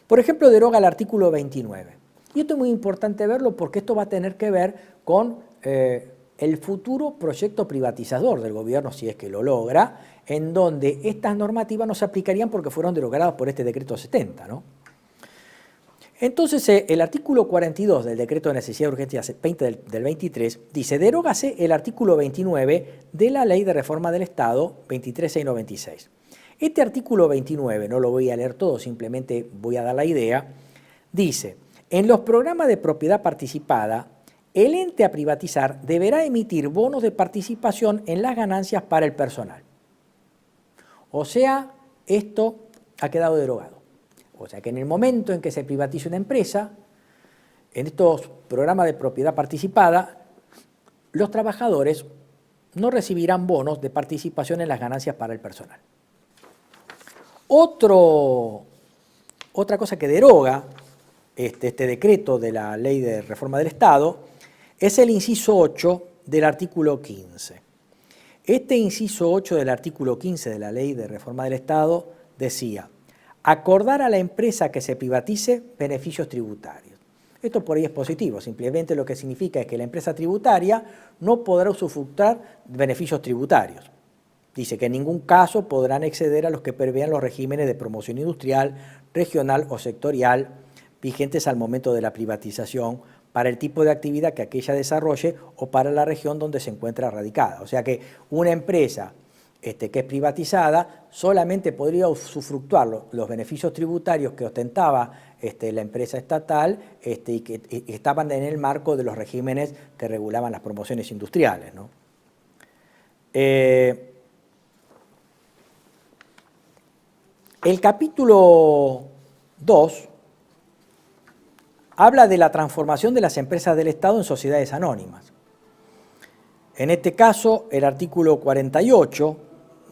Por ejemplo, deroga el artículo 29. Y esto es muy importante verlo porque esto va a tener que ver con el futuro proyecto privatizador del gobierno, si es que lo logra, en donde estas normativas no se aplicarían porque fueron derogadas por este decreto 70, ¿no? Entonces, el artículo 42 del decreto de necesidad de urgencia 20 del 23 dice: derógase el artículo 29 de la ley de reforma del Estado 23696. Este artículo 29, no lo voy a leer todo, simplemente voy a dar la idea, dice: en los programas de propiedad participada, el ente a privatizar deberá emitir bonos de participación en las ganancias para el personal. O sea, esto ha quedado derogado. O sea que en el momento en que se privatice una empresa, en estos programas de propiedad participada, los trabajadores no recibirán bonos de participación en las ganancias para el personal. Otra cosa que deroga este decreto de la Ley de Reforma del Estado es el inciso 8 del artículo 15. Este inciso 8 del artículo 15 de la Ley de Reforma del Estado decía: acordar a la empresa que se privatice beneficios tributarios. Esto por ahí es positivo, simplemente lo que significa es que la empresa tributaria no podrá usufructar beneficios tributarios. Dice que en ningún caso podrán exceder a los que prevean los regímenes de promoción industrial, regional o sectorial vigentes al momento de la privatización para el tipo de actividad que aquella desarrolle o para la región donde se encuentra radicada. O sea que una empresa que es privatizada solamente podría usufructuar los beneficios tributarios que ostentaba la empresa estatal y que estaban en el marco de los regímenes que regulaban las promociones industriales, ¿no? El capítulo 2 habla de la transformación de las empresas del Estado en sociedades anónimas. En este caso, el artículo 48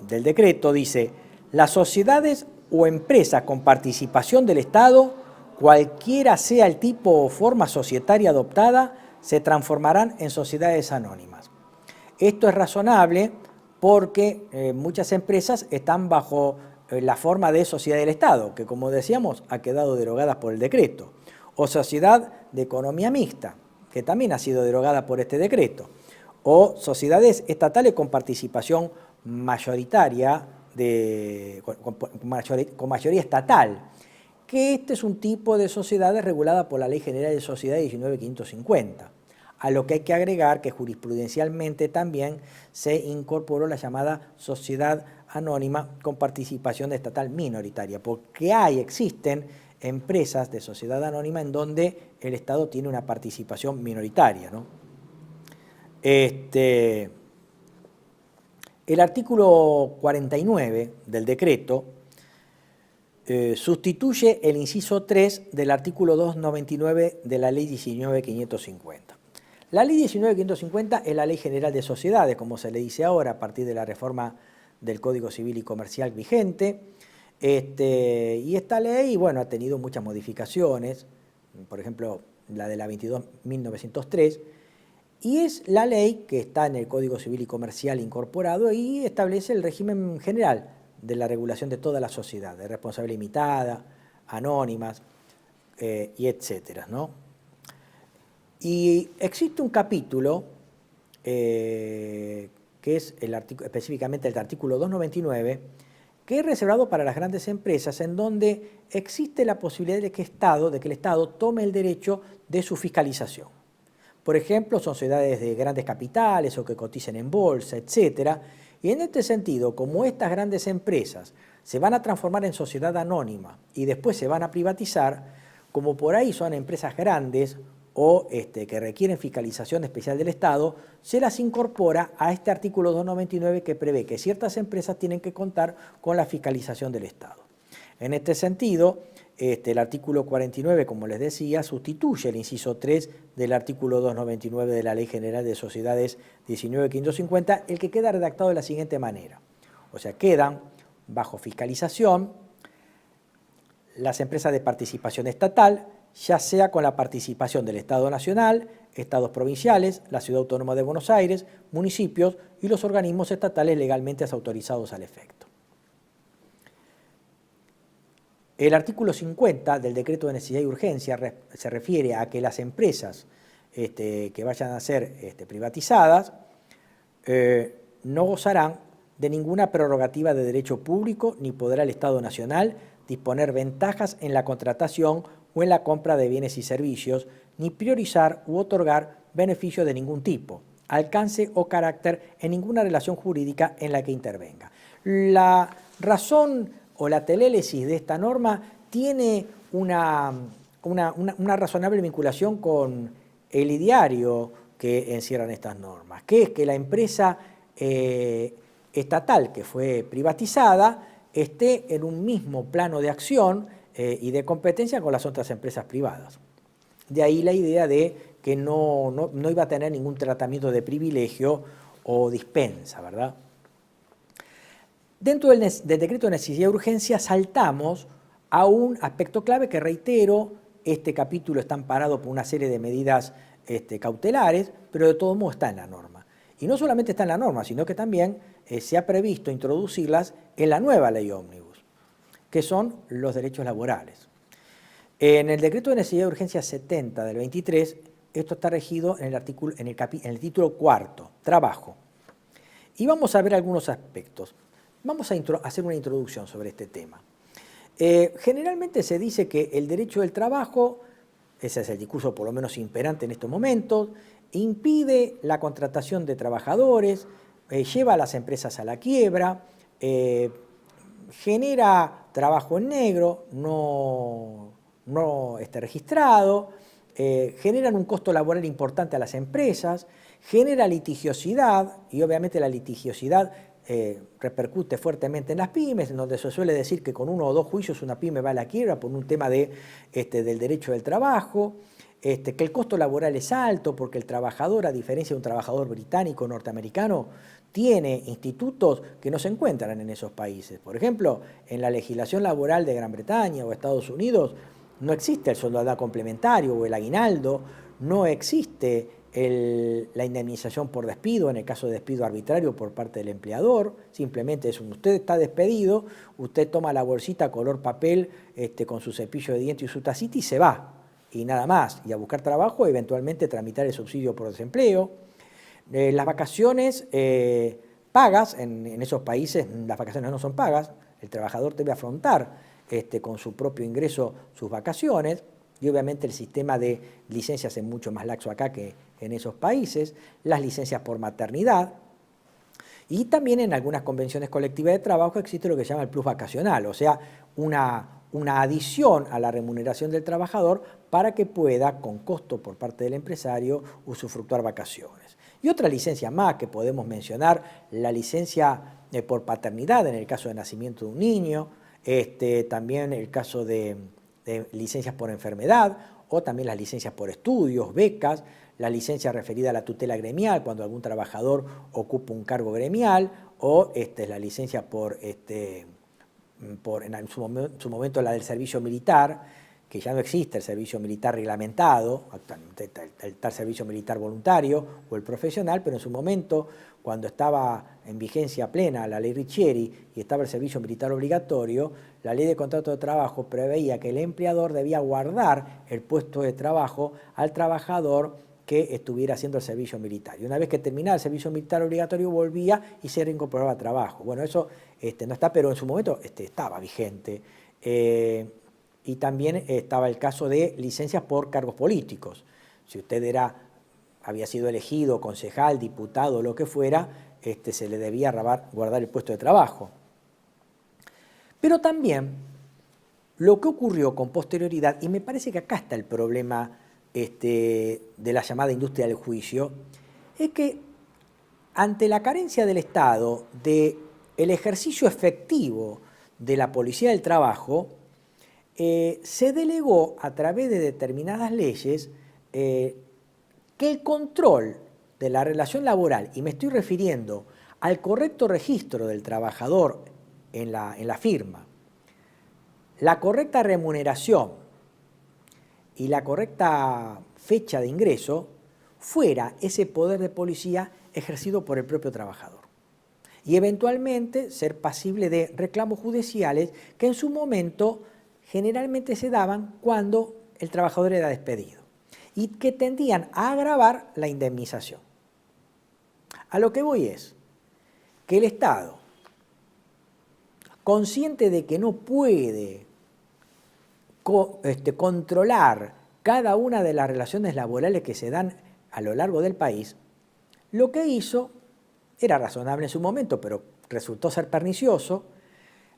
del decreto dice: las sociedades o empresas con participación del Estado, cualquiera sea el tipo o forma societaria adoptada, se transformarán en sociedades anónimas. Esto es razonable porque muchas empresas están bajo la forma de sociedad del Estado, que como decíamos ha quedado derogada por el decreto, o sociedad de economía mixta, que también ha sido derogada por este decreto, o sociedades estatales con participación mayoritaria, con mayoría estatal, que este es un tipo de sociedades regulada por la Ley General de Sociedades 19.550, a lo que hay que agregar que jurisprudencialmente también se incorporó la llamada sociedad anónima con participación estatal minoritaria, porque existen empresas de sociedad anónima en donde el Estado tiene una participación minoritaria, ¿no? El artículo 49 del decreto sustituye el inciso 3 del artículo 299 de la Ley 19.550. La Ley 19.550 es la Ley General de Sociedades, como se le dice ahora, a partir de la reforma del Código Civil y Comercial vigente. Y esta ley, bueno, ha tenido muchas modificaciones, por ejemplo, la de la 22.903, y es la ley que está en el Código Civil y Comercial incorporado y establece el régimen general de la regulación de toda la sociedad, de responsabilidad limitada, anónimas, y etcétera, ¿no? Y existe un capítulo que es específicamente el artículo 299, que es reservado para las grandes empresas, en donde existe la posibilidad de que el Estado tome el derecho de su fiscalización. Por ejemplo, sociedades de grandes capitales o que coticen en bolsa, etcétera. Y en este sentido, como estas grandes empresas se van a transformar en sociedad anónima y después se van a privatizar, como por ahí son empresas grandes o que requieren fiscalización especial del Estado, se las incorpora a este artículo 299 que prevé que ciertas empresas tienen que contar con la fiscalización del Estado. En este sentido, el artículo 49, como les decía, sustituye el inciso 3 del artículo 299 de la Ley General de Sociedades 19.550, el que queda redactado de la siguiente manera. O sea, quedan bajo fiscalización las empresas de participación estatal, ya sea con la participación del Estado Nacional, Estados provinciales, la Ciudad Autónoma de Buenos Aires, municipios y los organismos estatales legalmente autorizados al efecto. El artículo 50 del Decreto de Necesidad y Urgencia se refiere a que las empresas que vayan a ser privatizadas no gozarán de ninguna prerrogativa de derecho público ni podrá el Estado Nacional disponer ventajas en la contratación o en la compra de bienes y servicios, ni priorizar u otorgar beneficios de ningún tipo, alcance o carácter en ninguna relación jurídica en la que intervenga. La razón o la telélesis de esta norma tiene una razonable vinculación con el ideario que encierran estas normas, que es que la empresa estatal que fue privatizada esté en un mismo plano de acción y de competencia con las otras empresas privadas. De ahí la idea de que no iba a tener ningún tratamiento de privilegio o dispensa, ¿verdad? Dentro del decreto de necesidad y urgencia saltamos a un aspecto clave que, reitero, este capítulo está amparado por una serie de medidas cautelares, pero de todo modo está en la norma. Y no solamente está en la norma, sino que también se ha previsto introducirlas en la nueva ley ómnibus, que son los derechos laborales. En el decreto de necesidad y urgencia 70 del 23, esto está regido en el título cuarto, trabajo. Y vamos a ver algunos aspectos. Vamos a hacer una introducción sobre este tema. Generalmente se dice que el derecho del trabajo, ese es el discurso por lo menos imperante en estos momentos, impide la contratación de trabajadores, lleva a las empresas a la quiebra, genera trabajo en negro, no registrado, generan un costo laboral importante a las empresas, genera litigiosidad, y obviamente la litigiosidad repercute fuertemente en las pymes, en donde se suele decir que con 1 o 2 juicios una pyme va a la quiebra por un tema del derecho del trabajo, que el costo laboral es alto porque el trabajador, a diferencia de un trabajador británico o norteamericano, tiene institutos que no se encuentran en esos países. Por ejemplo, en la legislación laboral de Gran Bretaña o Estados Unidos no existe el sueldo complementario o el aguinaldo, no existe la indemnización por despido en el caso de despido arbitrario por parte del empleador. Simplemente es usted está despedido, usted toma la bolsita color papel con su cepillo de dientes y su tacita y se va, y nada más, y a buscar trabajo, eventualmente tramitar el subsidio por desempleo. Las vacaciones pagas, en esos países las vacaciones no son pagas, el trabajador debe afrontar con su propio ingreso sus vacaciones, y obviamente el sistema de licencias es mucho más laxo acá que en esos países, las licencias por maternidad, y también en algunas convenciones colectivas de trabajo existe lo que se llama el plus vacacional, o sea, una adición a la remuneración del trabajador para que pueda, con costo por parte del empresario, usufructuar vacaciones. Y otra licencia más que podemos mencionar, la licencia por paternidad en el caso de nacimiento de un niño, también el caso de licencias por enfermedad, o también las licencias por estudios, becas, la licencia referida a la tutela gremial cuando algún trabajador ocupa un cargo gremial, o la licencia en su momento la del servicio militar, que ya no existe el servicio militar reglamentado, actualmente el tal servicio militar voluntario o el profesional, pero en su momento, cuando estaba en vigencia plena la ley Riccieri y estaba el servicio militar obligatorio, la ley de contrato de trabajo preveía que el empleador debía guardar el puesto de trabajo al trabajador que estuviera haciendo el servicio militar. Y una vez que terminaba el servicio militar obligatorio, volvía y se reincorporaba a trabajo. Bueno, eso no está, pero en su momento estaba vigente. Y también estaba el caso de licencias por cargos políticos. Si usted había sido elegido concejal, diputado, lo que fuera, se le debía guardar el puesto de trabajo. Pero también lo que ocurrió con posterioridad, y me parece que acá está el problema de la llamada industria del juicio, es que ante la carencia del Estado del ejercicio efectivo de la policía del trabajo, se delegó a través de determinadas leyes que el control de la relación laboral, y me estoy refiriendo al correcto registro del trabajador en la firma, la correcta remuneración y la correcta fecha de ingreso, fuera ese poder de policía ejercido por el propio trabajador. Y eventualmente ser pasible de reclamos judiciales que en su momento generalmente se daban cuando el trabajador era despedido y que tendían a agravar la indemnización. A lo que voy es que el Estado, consciente de que no puede controlar cada una de las relaciones laborales que se dan a lo largo del país, lo que hizo era razonable en su momento, pero resultó ser pernicioso,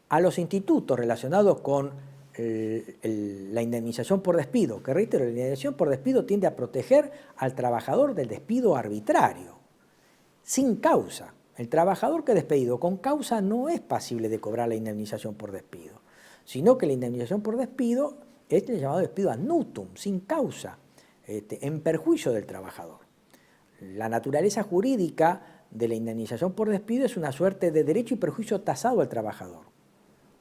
a los institutos relacionados con la indemnización por despido, que reitero, la indemnización por despido tiende a proteger al trabajador del despido arbitrario, sin causa. El trabajador que es despedido con causa no es pasible de cobrar la indemnización por despido, sino que la indemnización por despido es el llamado despido ad nutum, sin causa, en perjuicio del trabajador. La naturaleza jurídica de la indemnización por despido es una suerte de derecho y perjuicio tasado al trabajador,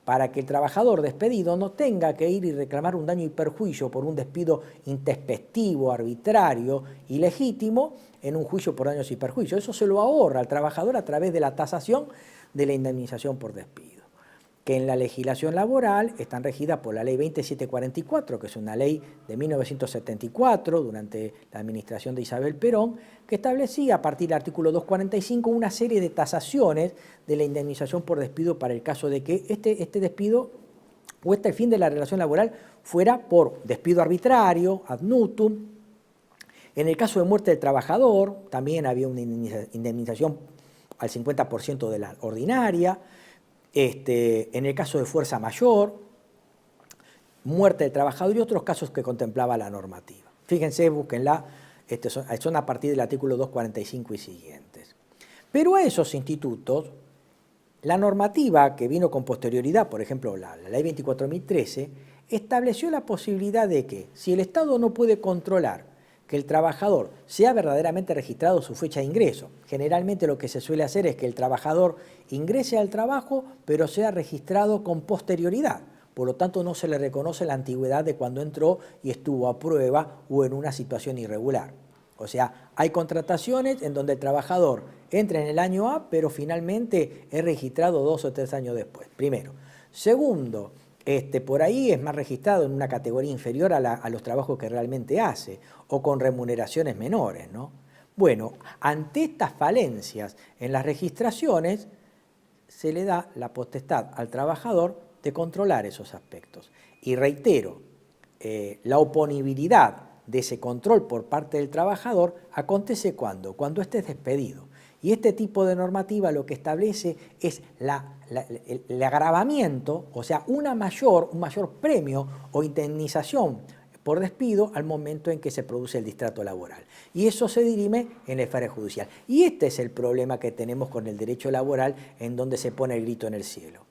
para que el trabajador despedido no tenga que ir y reclamar un daño y perjuicio por un despido intempestivo, arbitrario, ilegítimo, en un juicio por daños y perjuicios. Eso se lo ahorra al trabajador a través de la tasación de la indemnización por despido, que en la legislación laboral están regidas por la ley 20744, que es una ley de 1974, durante la administración de Isabel Perón, que establecía a partir del artículo 245 una serie de tasaciones de la indemnización por despido para el caso de que este despido o el fin de la relación laboral fuera por despido arbitrario, ad nutum. En el caso de muerte del trabajador, también había una indemnización al 50% de la ordinaria. En el caso de fuerza mayor, muerte del trabajador y otros casos que contemplaba la normativa. Fíjense, búsquenla, son a partir del artículo 245 y siguientes. Pero a esos institutos, la normativa que vino con posterioridad, por ejemplo, la ley 24.013, estableció la posibilidad de que, si el Estado no puede controlar que el trabajador sea verdaderamente registrado su fecha de ingreso. Generalmente lo que se suele hacer es que el trabajador ingrese al trabajo, pero sea registrado con posterioridad. Por lo tanto, no se le reconoce la antigüedad de cuando entró y estuvo a prueba o en una situación irregular. O sea, hay contrataciones en donde el trabajador entra en el año A, pero finalmente es registrado 2 o 3 años después. Primero. Segundo, por ahí es más registrado en una categoría inferior a los trabajos que realmente hace o con remuneraciones menores, ¿no? Bueno, ante estas falencias en las registraciones se le da la potestad al trabajador de controlar esos aspectos. Y reitero, la oponibilidad de ese control por parte del trabajador acontece cuando esté despedido. Y este tipo de normativa lo que establece es el agravamiento, o sea, un mayor premio o indemnización por despido al momento en que se produce el distrato laboral. Y eso se dirime en la esfera judicial. Y este es el problema que tenemos con el derecho laboral, en donde se pone el grito en el cielo.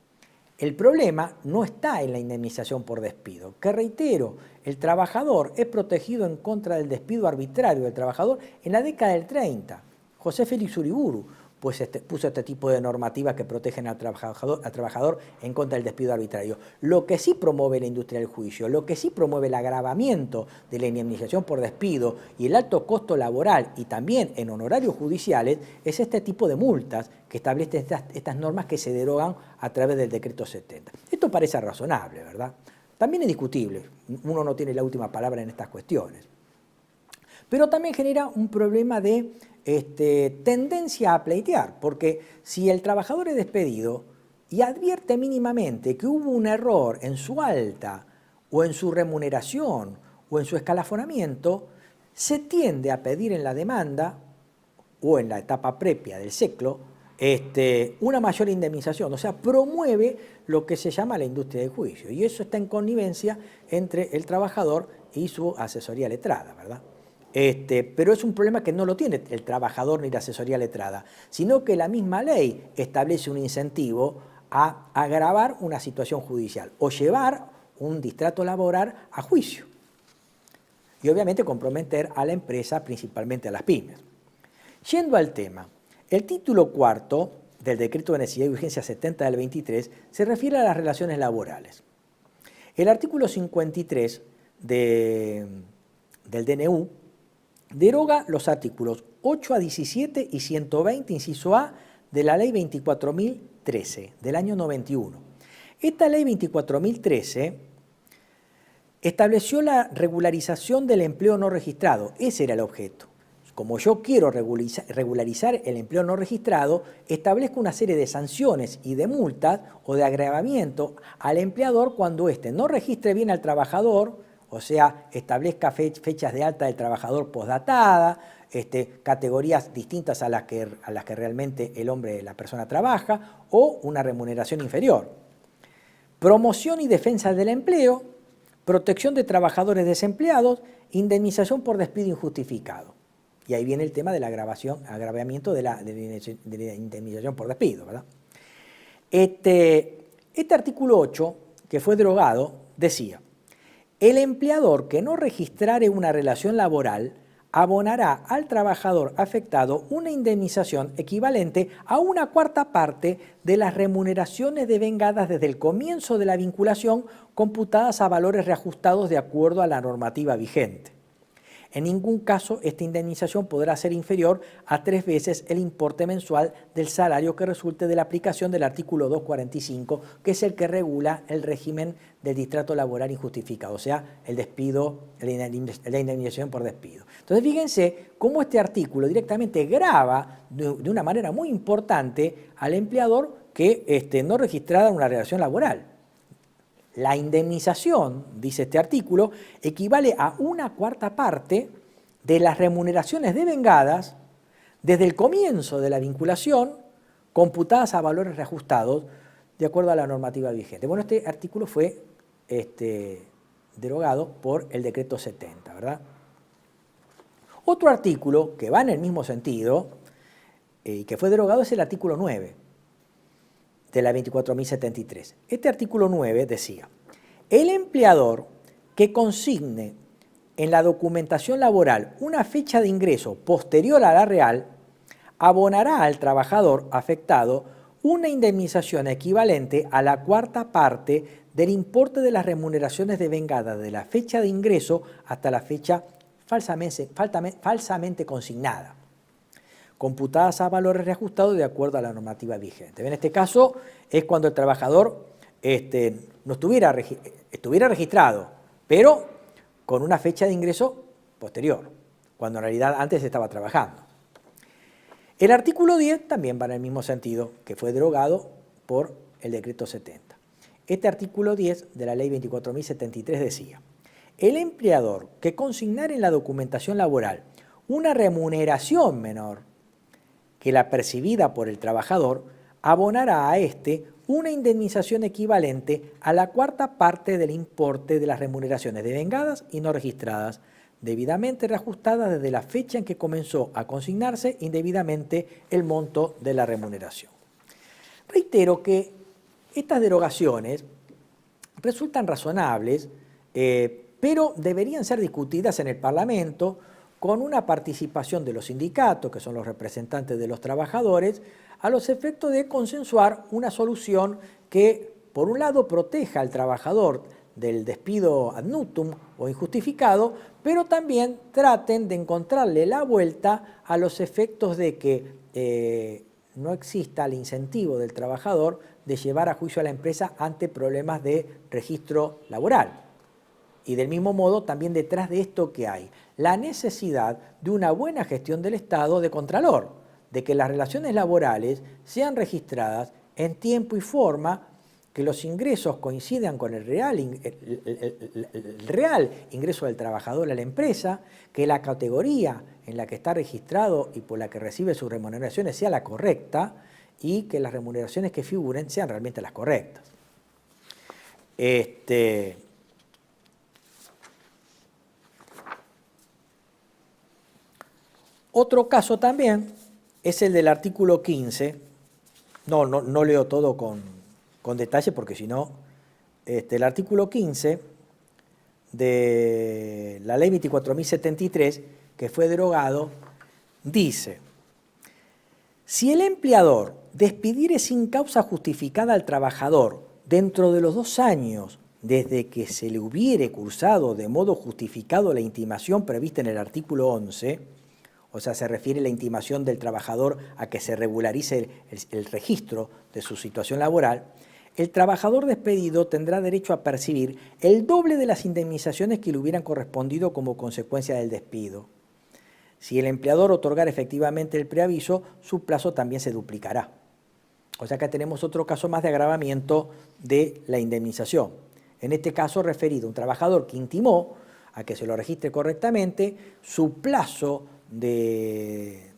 El problema no está en la indemnización por despido, que reitero, el trabajador es protegido en contra del despido arbitrario del trabajador en la década del 30. José Félix Uriburu puso este tipo de normativas que protegen al trabajador en contra del despido arbitrario. Lo que sí promueve la industria del juicio, lo que sí promueve el agravamiento de la indemnización por despido y el alto costo laboral y también en honorarios judiciales es este tipo de multas que establecen estas normas que se derogan a través del decreto 70. Esto parece razonable, ¿verdad? También es discutible, uno no tiene la última palabra en estas cuestiones. Pero también genera un problema de tendencia a pleitear, porque si el trabajador es despedido y advierte mínimamente que hubo un error en su alta o en su remuneración o en su escalafonamiento, se tiende a pedir en la demanda o en la etapa previa del SECLO una mayor indemnización, o sea, promueve lo que se llama la industria del juicio, y eso está en connivencia entre el trabajador y su asesoría letrada, ¿verdad? Pero es un problema que no lo tiene el trabajador ni la asesoría letrada, sino que la misma ley establece un incentivo a agravar una situación judicial o llevar un distrato laboral a juicio y obviamente comprometer a la empresa, principalmente a las pymes. Yendo al tema, el título cuarto del Decreto de Necesidad y Urgencia 70 del 23 se refiere a las relaciones laborales. El artículo 53 del DNU deroga los artículos 8 a 17 y 120, inciso A, de la Ley 24.013 del año 91. Esta Ley 24.013 estableció la regularización del empleo no registrado. Ese era el objeto. Como yo quiero regularizar el empleo no registrado, establezco una serie de sanciones y de multas o de agravamiento al empleador cuando éste no registre bien al trabajador, o sea, establezca fechas de alta del trabajador postdatada, categorías distintas a las que realmente la persona trabaja, o una remuneración inferior. Promoción y defensa del empleo, protección de trabajadores desempleados, indemnización por despido injustificado. Y ahí viene el tema del agravamiento de la indemnización por despido, ¿verdad? Este artículo 8, que fue derogado, decía: el empleador que no registrare una relación laboral abonará al trabajador afectado una indemnización equivalente a 1/4 parte de las remuneraciones devengadas desde el comienzo de la vinculación, computadas a valores reajustados de acuerdo a la normativa vigente. En ningún caso esta indemnización podrá ser inferior a 3 veces el importe mensual del salario que resulte de la aplicación del artículo 245, que es el que regula el régimen del distrato laboral injustificado, o sea, el despido, la indemnización por despido. Entonces fíjense cómo este artículo directamente grava de una manera muy importante al empleador que no registrara una relación laboral. La indemnización, dice este artículo, equivale a 1/4 parte de las remuneraciones devengadas desde el comienzo de la vinculación, computadas a valores reajustados de acuerdo a la normativa vigente. Bueno, este artículo fue derogado por el decreto 70, ¿verdad? Otro artículo que va en el mismo sentido y que fue derogado es el artículo 9 de la 24.073. Este artículo 9 decía: el empleador que consigne en la documentación laboral una fecha de ingreso posterior a la real abonará al trabajador afectado una indemnización equivalente a la 1/4 parte del importe de las remuneraciones devengadas de la fecha de ingreso hasta la fecha falsamente consignada, computadas a valores reajustados de acuerdo a la normativa vigente. En este caso es cuando el trabajador no estuviera registrado, pero con una fecha de ingreso posterior, cuando en realidad antes estaba trabajando. El artículo 10 también va en el mismo sentido, que fue derogado por el decreto 70. Este artículo 10 de la ley 24.073 decía: el empleador que consignara en la documentación laboral una remuneración menor que la percibida por el trabajador, abonará a éste una indemnización equivalente a la 1/4 parte del importe de las remuneraciones devengadas y no registradas, debidamente reajustadas desde la fecha en que comenzó a consignarse indebidamente el monto de la remuneración. Reitero que estas derogaciones resultan razonables, pero deberían ser discutidas en el Parlamento con una participación de los sindicatos, que son los representantes de los trabajadores, a los efectos de consensuar una solución que, por un lado, proteja al trabajador del despido ad nutum o injustificado, pero también traten de encontrarle la vuelta a los efectos de que no exista el incentivo del trabajador de llevar a juicio a la empresa ante problemas de registro laboral. Y del mismo modo, también detrás de esto que hay la necesidad de una buena gestión del Estado de contralor, de que las relaciones laborales sean registradas en tiempo y forma, que los ingresos coincidan con el real ingreso del trabajador a la empresa, que la categoría en la que está registrado y por la que recibe sus remuneraciones sea la correcta y que las remuneraciones que figuren sean realmente las correctas. Otro caso también es el del artículo 15. No leo todo con detalle porque si no, el artículo 15 de la ley 24.073, que fue derogado, dice: si el empleador despidiere sin causa justificada al trabajador dentro de los 2 años desde que se le hubiere cursado de modo justificado la intimación prevista en el artículo 11, o sea, se refiere la intimación del trabajador a que se regularice el registro de su situación laboral, el trabajador despedido tendrá derecho a percibir el doble de las indemnizaciones que le hubieran correspondido como consecuencia del despido. Si el empleador otorgara efectivamente el preaviso, su plazo también se duplicará. O sea, acá tenemos otro caso más de agravamiento de la indemnización. En este caso referido a un trabajador que intimó a que se lo registre correctamente, su plazo de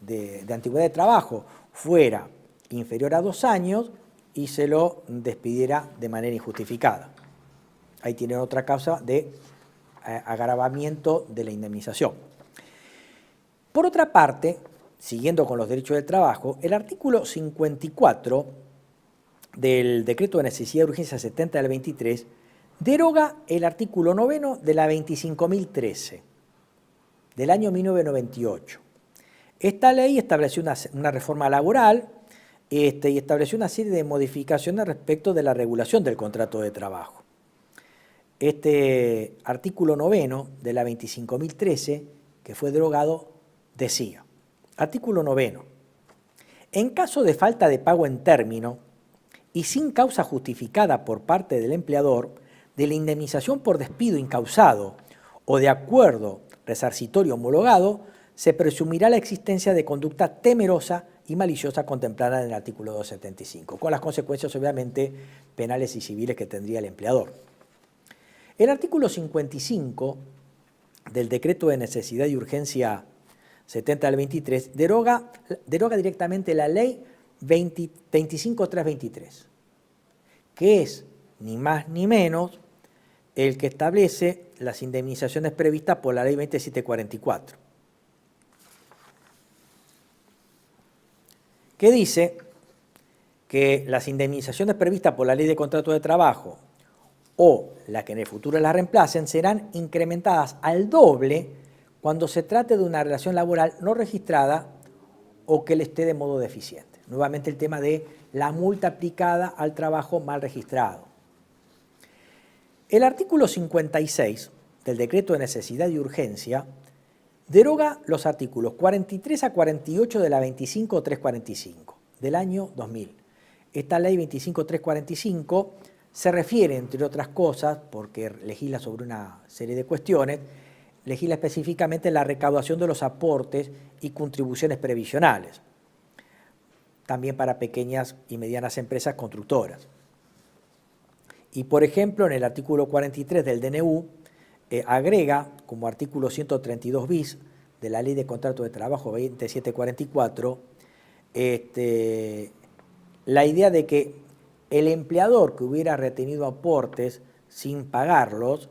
antigüedad de trabajo fuera inferior a 2 años y se lo despidiera de manera injustificada. Ahí tienen otra causa de agravamiento de la indemnización. Por otra parte, siguiendo con los derechos del trabajo, el artículo 54 del Decreto de Necesidad y Urgencia 70 del 23 deroga el artículo 9 de la 25.013 del año 1998. Esta ley estableció una reforma laboral y estableció una serie de modificaciones respecto de la regulación del contrato de trabajo. Este artículo 9 de la 25.013 que fue derogado, decía, artículo 9, en caso de falta de pago en término y sin causa justificada por parte del empleador, de la indemnización por despido incausado o de acuerdo resarcitorio homologado, se presumirá la existencia de conducta temerosa y maliciosa contemplada en el artículo 275, con las consecuencias obviamente penales y civiles que tendría el empleador. El artículo 55 del Decreto de Necesidad y Urgencia 70 del 23 deroga directamente la Ley 25323, que es ni más ni menos el que establece las indemnizaciones previstas por la Ley 2744, que dice que las indemnizaciones previstas por la Ley de Contrato de Trabajo o las que en el futuro las reemplacen serán incrementadas al doble cuando se trate de una relación laboral no registrada o que le esté de modo deficiente. Nuevamente el tema de la multa aplicada al trabajo mal registrado. El artículo 56 del Decreto de Necesidad y Urgencia deroga los artículos 43 a 48 de la 25345 del año 2000. Esta ley 25345 se refiere, entre otras cosas, porque legisla sobre una serie de cuestiones, legisla específicamente la recaudación de los aportes y contribuciones previsionales, también para pequeñas y medianas empresas constructoras. Y, por ejemplo, en el artículo 43 del DNU, agrega como artículo 132 bis de la Ley de Contrato de Trabajo 2744 la idea de que el empleador que hubiera retenido aportes sin pagarlos,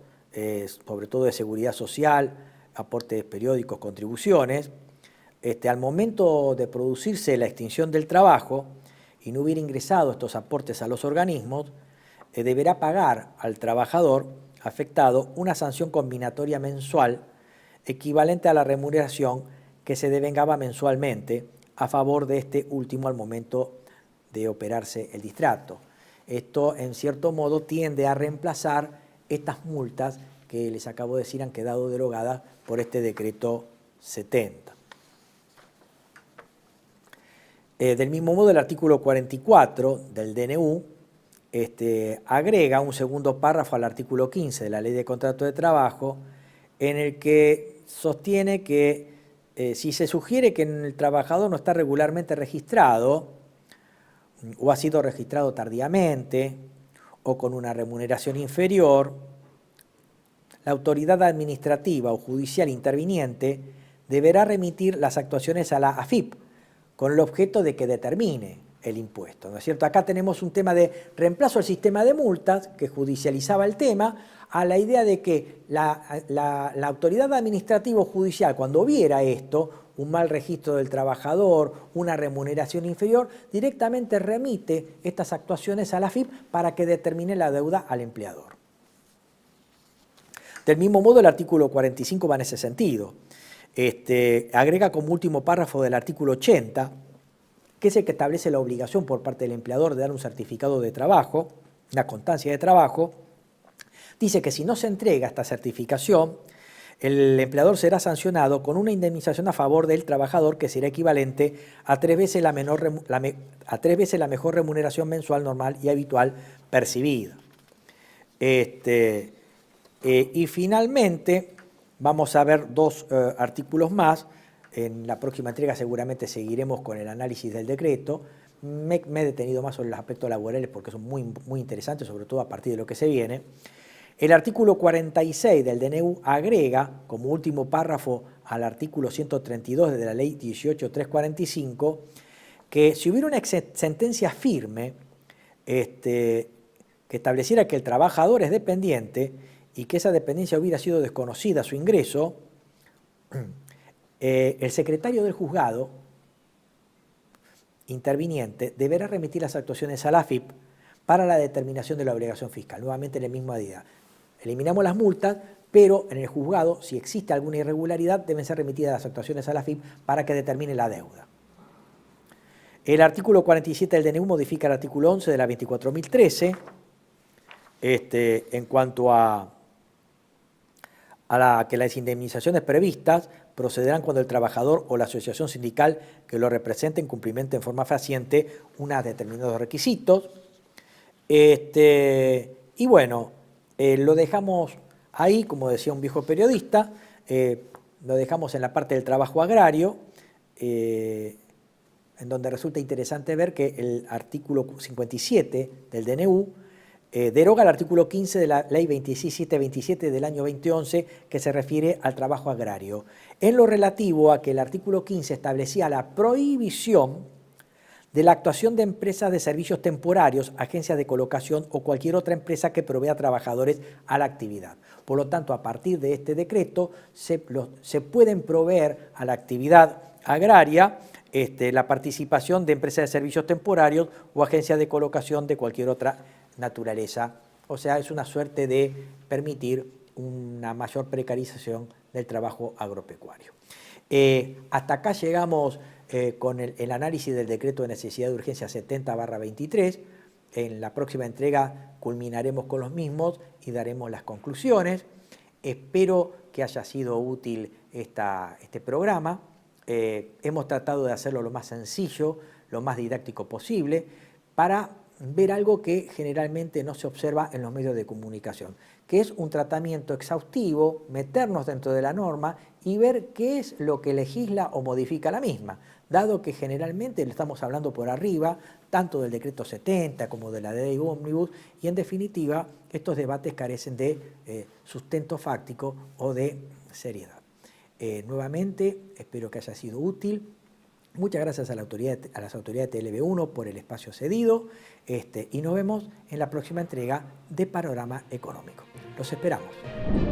sobre todo de seguridad social, aportes periódicos, contribuciones, al momento de producirse la extinción del trabajo y no hubiera ingresado estos aportes a los organismos, deberá pagar al trabajador afectado una sanción combinatoria mensual equivalente a la remuneración que se devengaba mensualmente a favor de este último al momento de operarse el distracto. Esto, en cierto modo, tiende a reemplazar estas multas que les acabo de decir han quedado derogadas por este decreto 70. Del mismo modo, el artículo 44 del DNU agrega un segundo párrafo al artículo 15 de la Ley de Contrato de Trabajo, en el que sostiene que si se sugiere que el trabajador no está regularmente registrado o ha sido registrado tardíamente o con una remuneración inferior, la autoridad administrativa o judicial interviniente deberá remitir las actuaciones a la AFIP con el objeto de que determine el impuesto, ¿no es cierto? Acá tenemos un tema de reemplazo al sistema de multas que judicializaba el tema a la idea de que la autoridad administrativa o judicial, cuando viera esto, un mal registro del trabajador, una remuneración inferior, directamente remite estas actuaciones a la AFIP para que determine la deuda al empleador. Del mismo modo, el artículo 45 va en ese sentido. Agrega como último párrafo del artículo 80, que es el que establece la obligación por parte del empleador de dar un certificado de trabajo, una constancia de trabajo. Dice que si no se entrega esta certificación, el empleador será sancionado con una indemnización a favor del trabajador que será equivalente a 3 veces la mejor remuneración mensual normal y habitual percibida. Y finalmente vamos a ver dos artículos más. En la próxima entrega seguramente seguiremos con el análisis del decreto. Me he detenido más sobre los aspectos laborales porque son muy interesantes, sobre todo a partir de lo que se viene. El artículo 46 del DNU agrega, como último párrafo al artículo 132 de la Ley 18345, que si hubiera una sentencia firme que estableciera que el trabajador es dependiente y que esa dependencia hubiera sido desconocida su ingreso, el secretario del juzgado interviniente deberá remitir las actuaciones a la AFIP para la determinación de la obligación fiscal. Nuevamente en la misma medida. Eliminamos las multas, pero en el juzgado, si existe alguna irregularidad, deben ser remitidas las actuaciones a la AFIP para que determine la deuda. El artículo 47 del DNU modifica el artículo 11 de la 24.013 en cuanto a a que las indemnizaciones previstas procederán cuando el trabajador o la asociación sindical que lo representen cumplimente en forma fehaciente unos determinados requisitos. Y bueno, lo dejamos ahí, como decía un viejo periodista, lo dejamos en la parte del trabajo agrario, en donde resulta interesante ver que el artículo 57 del DNU deroga el artículo 15 de la Ley 26727 del año 2011, que se refiere al trabajo agrario, en lo relativo a que el artículo 15 establecía la prohibición de la actuación de empresas de servicios temporarios, agencias de colocación o cualquier otra empresa que provea trabajadores a la actividad. Por lo tanto, a partir de este decreto se pueden proveer a la actividad agraria la participación de empresas de servicios temporarios o agencias de colocación de cualquier otra naturaleza. O sea, es una suerte de permitir una mayor precarización del trabajo agropecuario. Hasta acá llegamos con el análisis del decreto de necesidad de urgencia 70/23. En la próxima entrega culminaremos con los mismos y daremos las conclusiones. Espero que haya sido útil este programa. Hemos tratado de hacerlo lo más sencillo, lo más didáctico posible, para ver algo que generalmente no se observa en los medios de comunicación, que es un tratamiento exhaustivo, meternos dentro de la norma y ver qué es lo que legisla o modifica la misma, dado que generalmente le estamos hablando por arriba, tanto del decreto 70 como de la ley ómnibus, y en definitiva estos debates carecen de sustento fáctico o de seriedad. Nuevamente, espero que haya sido útil. Muchas gracias a las autoridades de TLV1 por el espacio cedido y nos vemos en la próxima entrega de Panorama Económico. Los esperamos.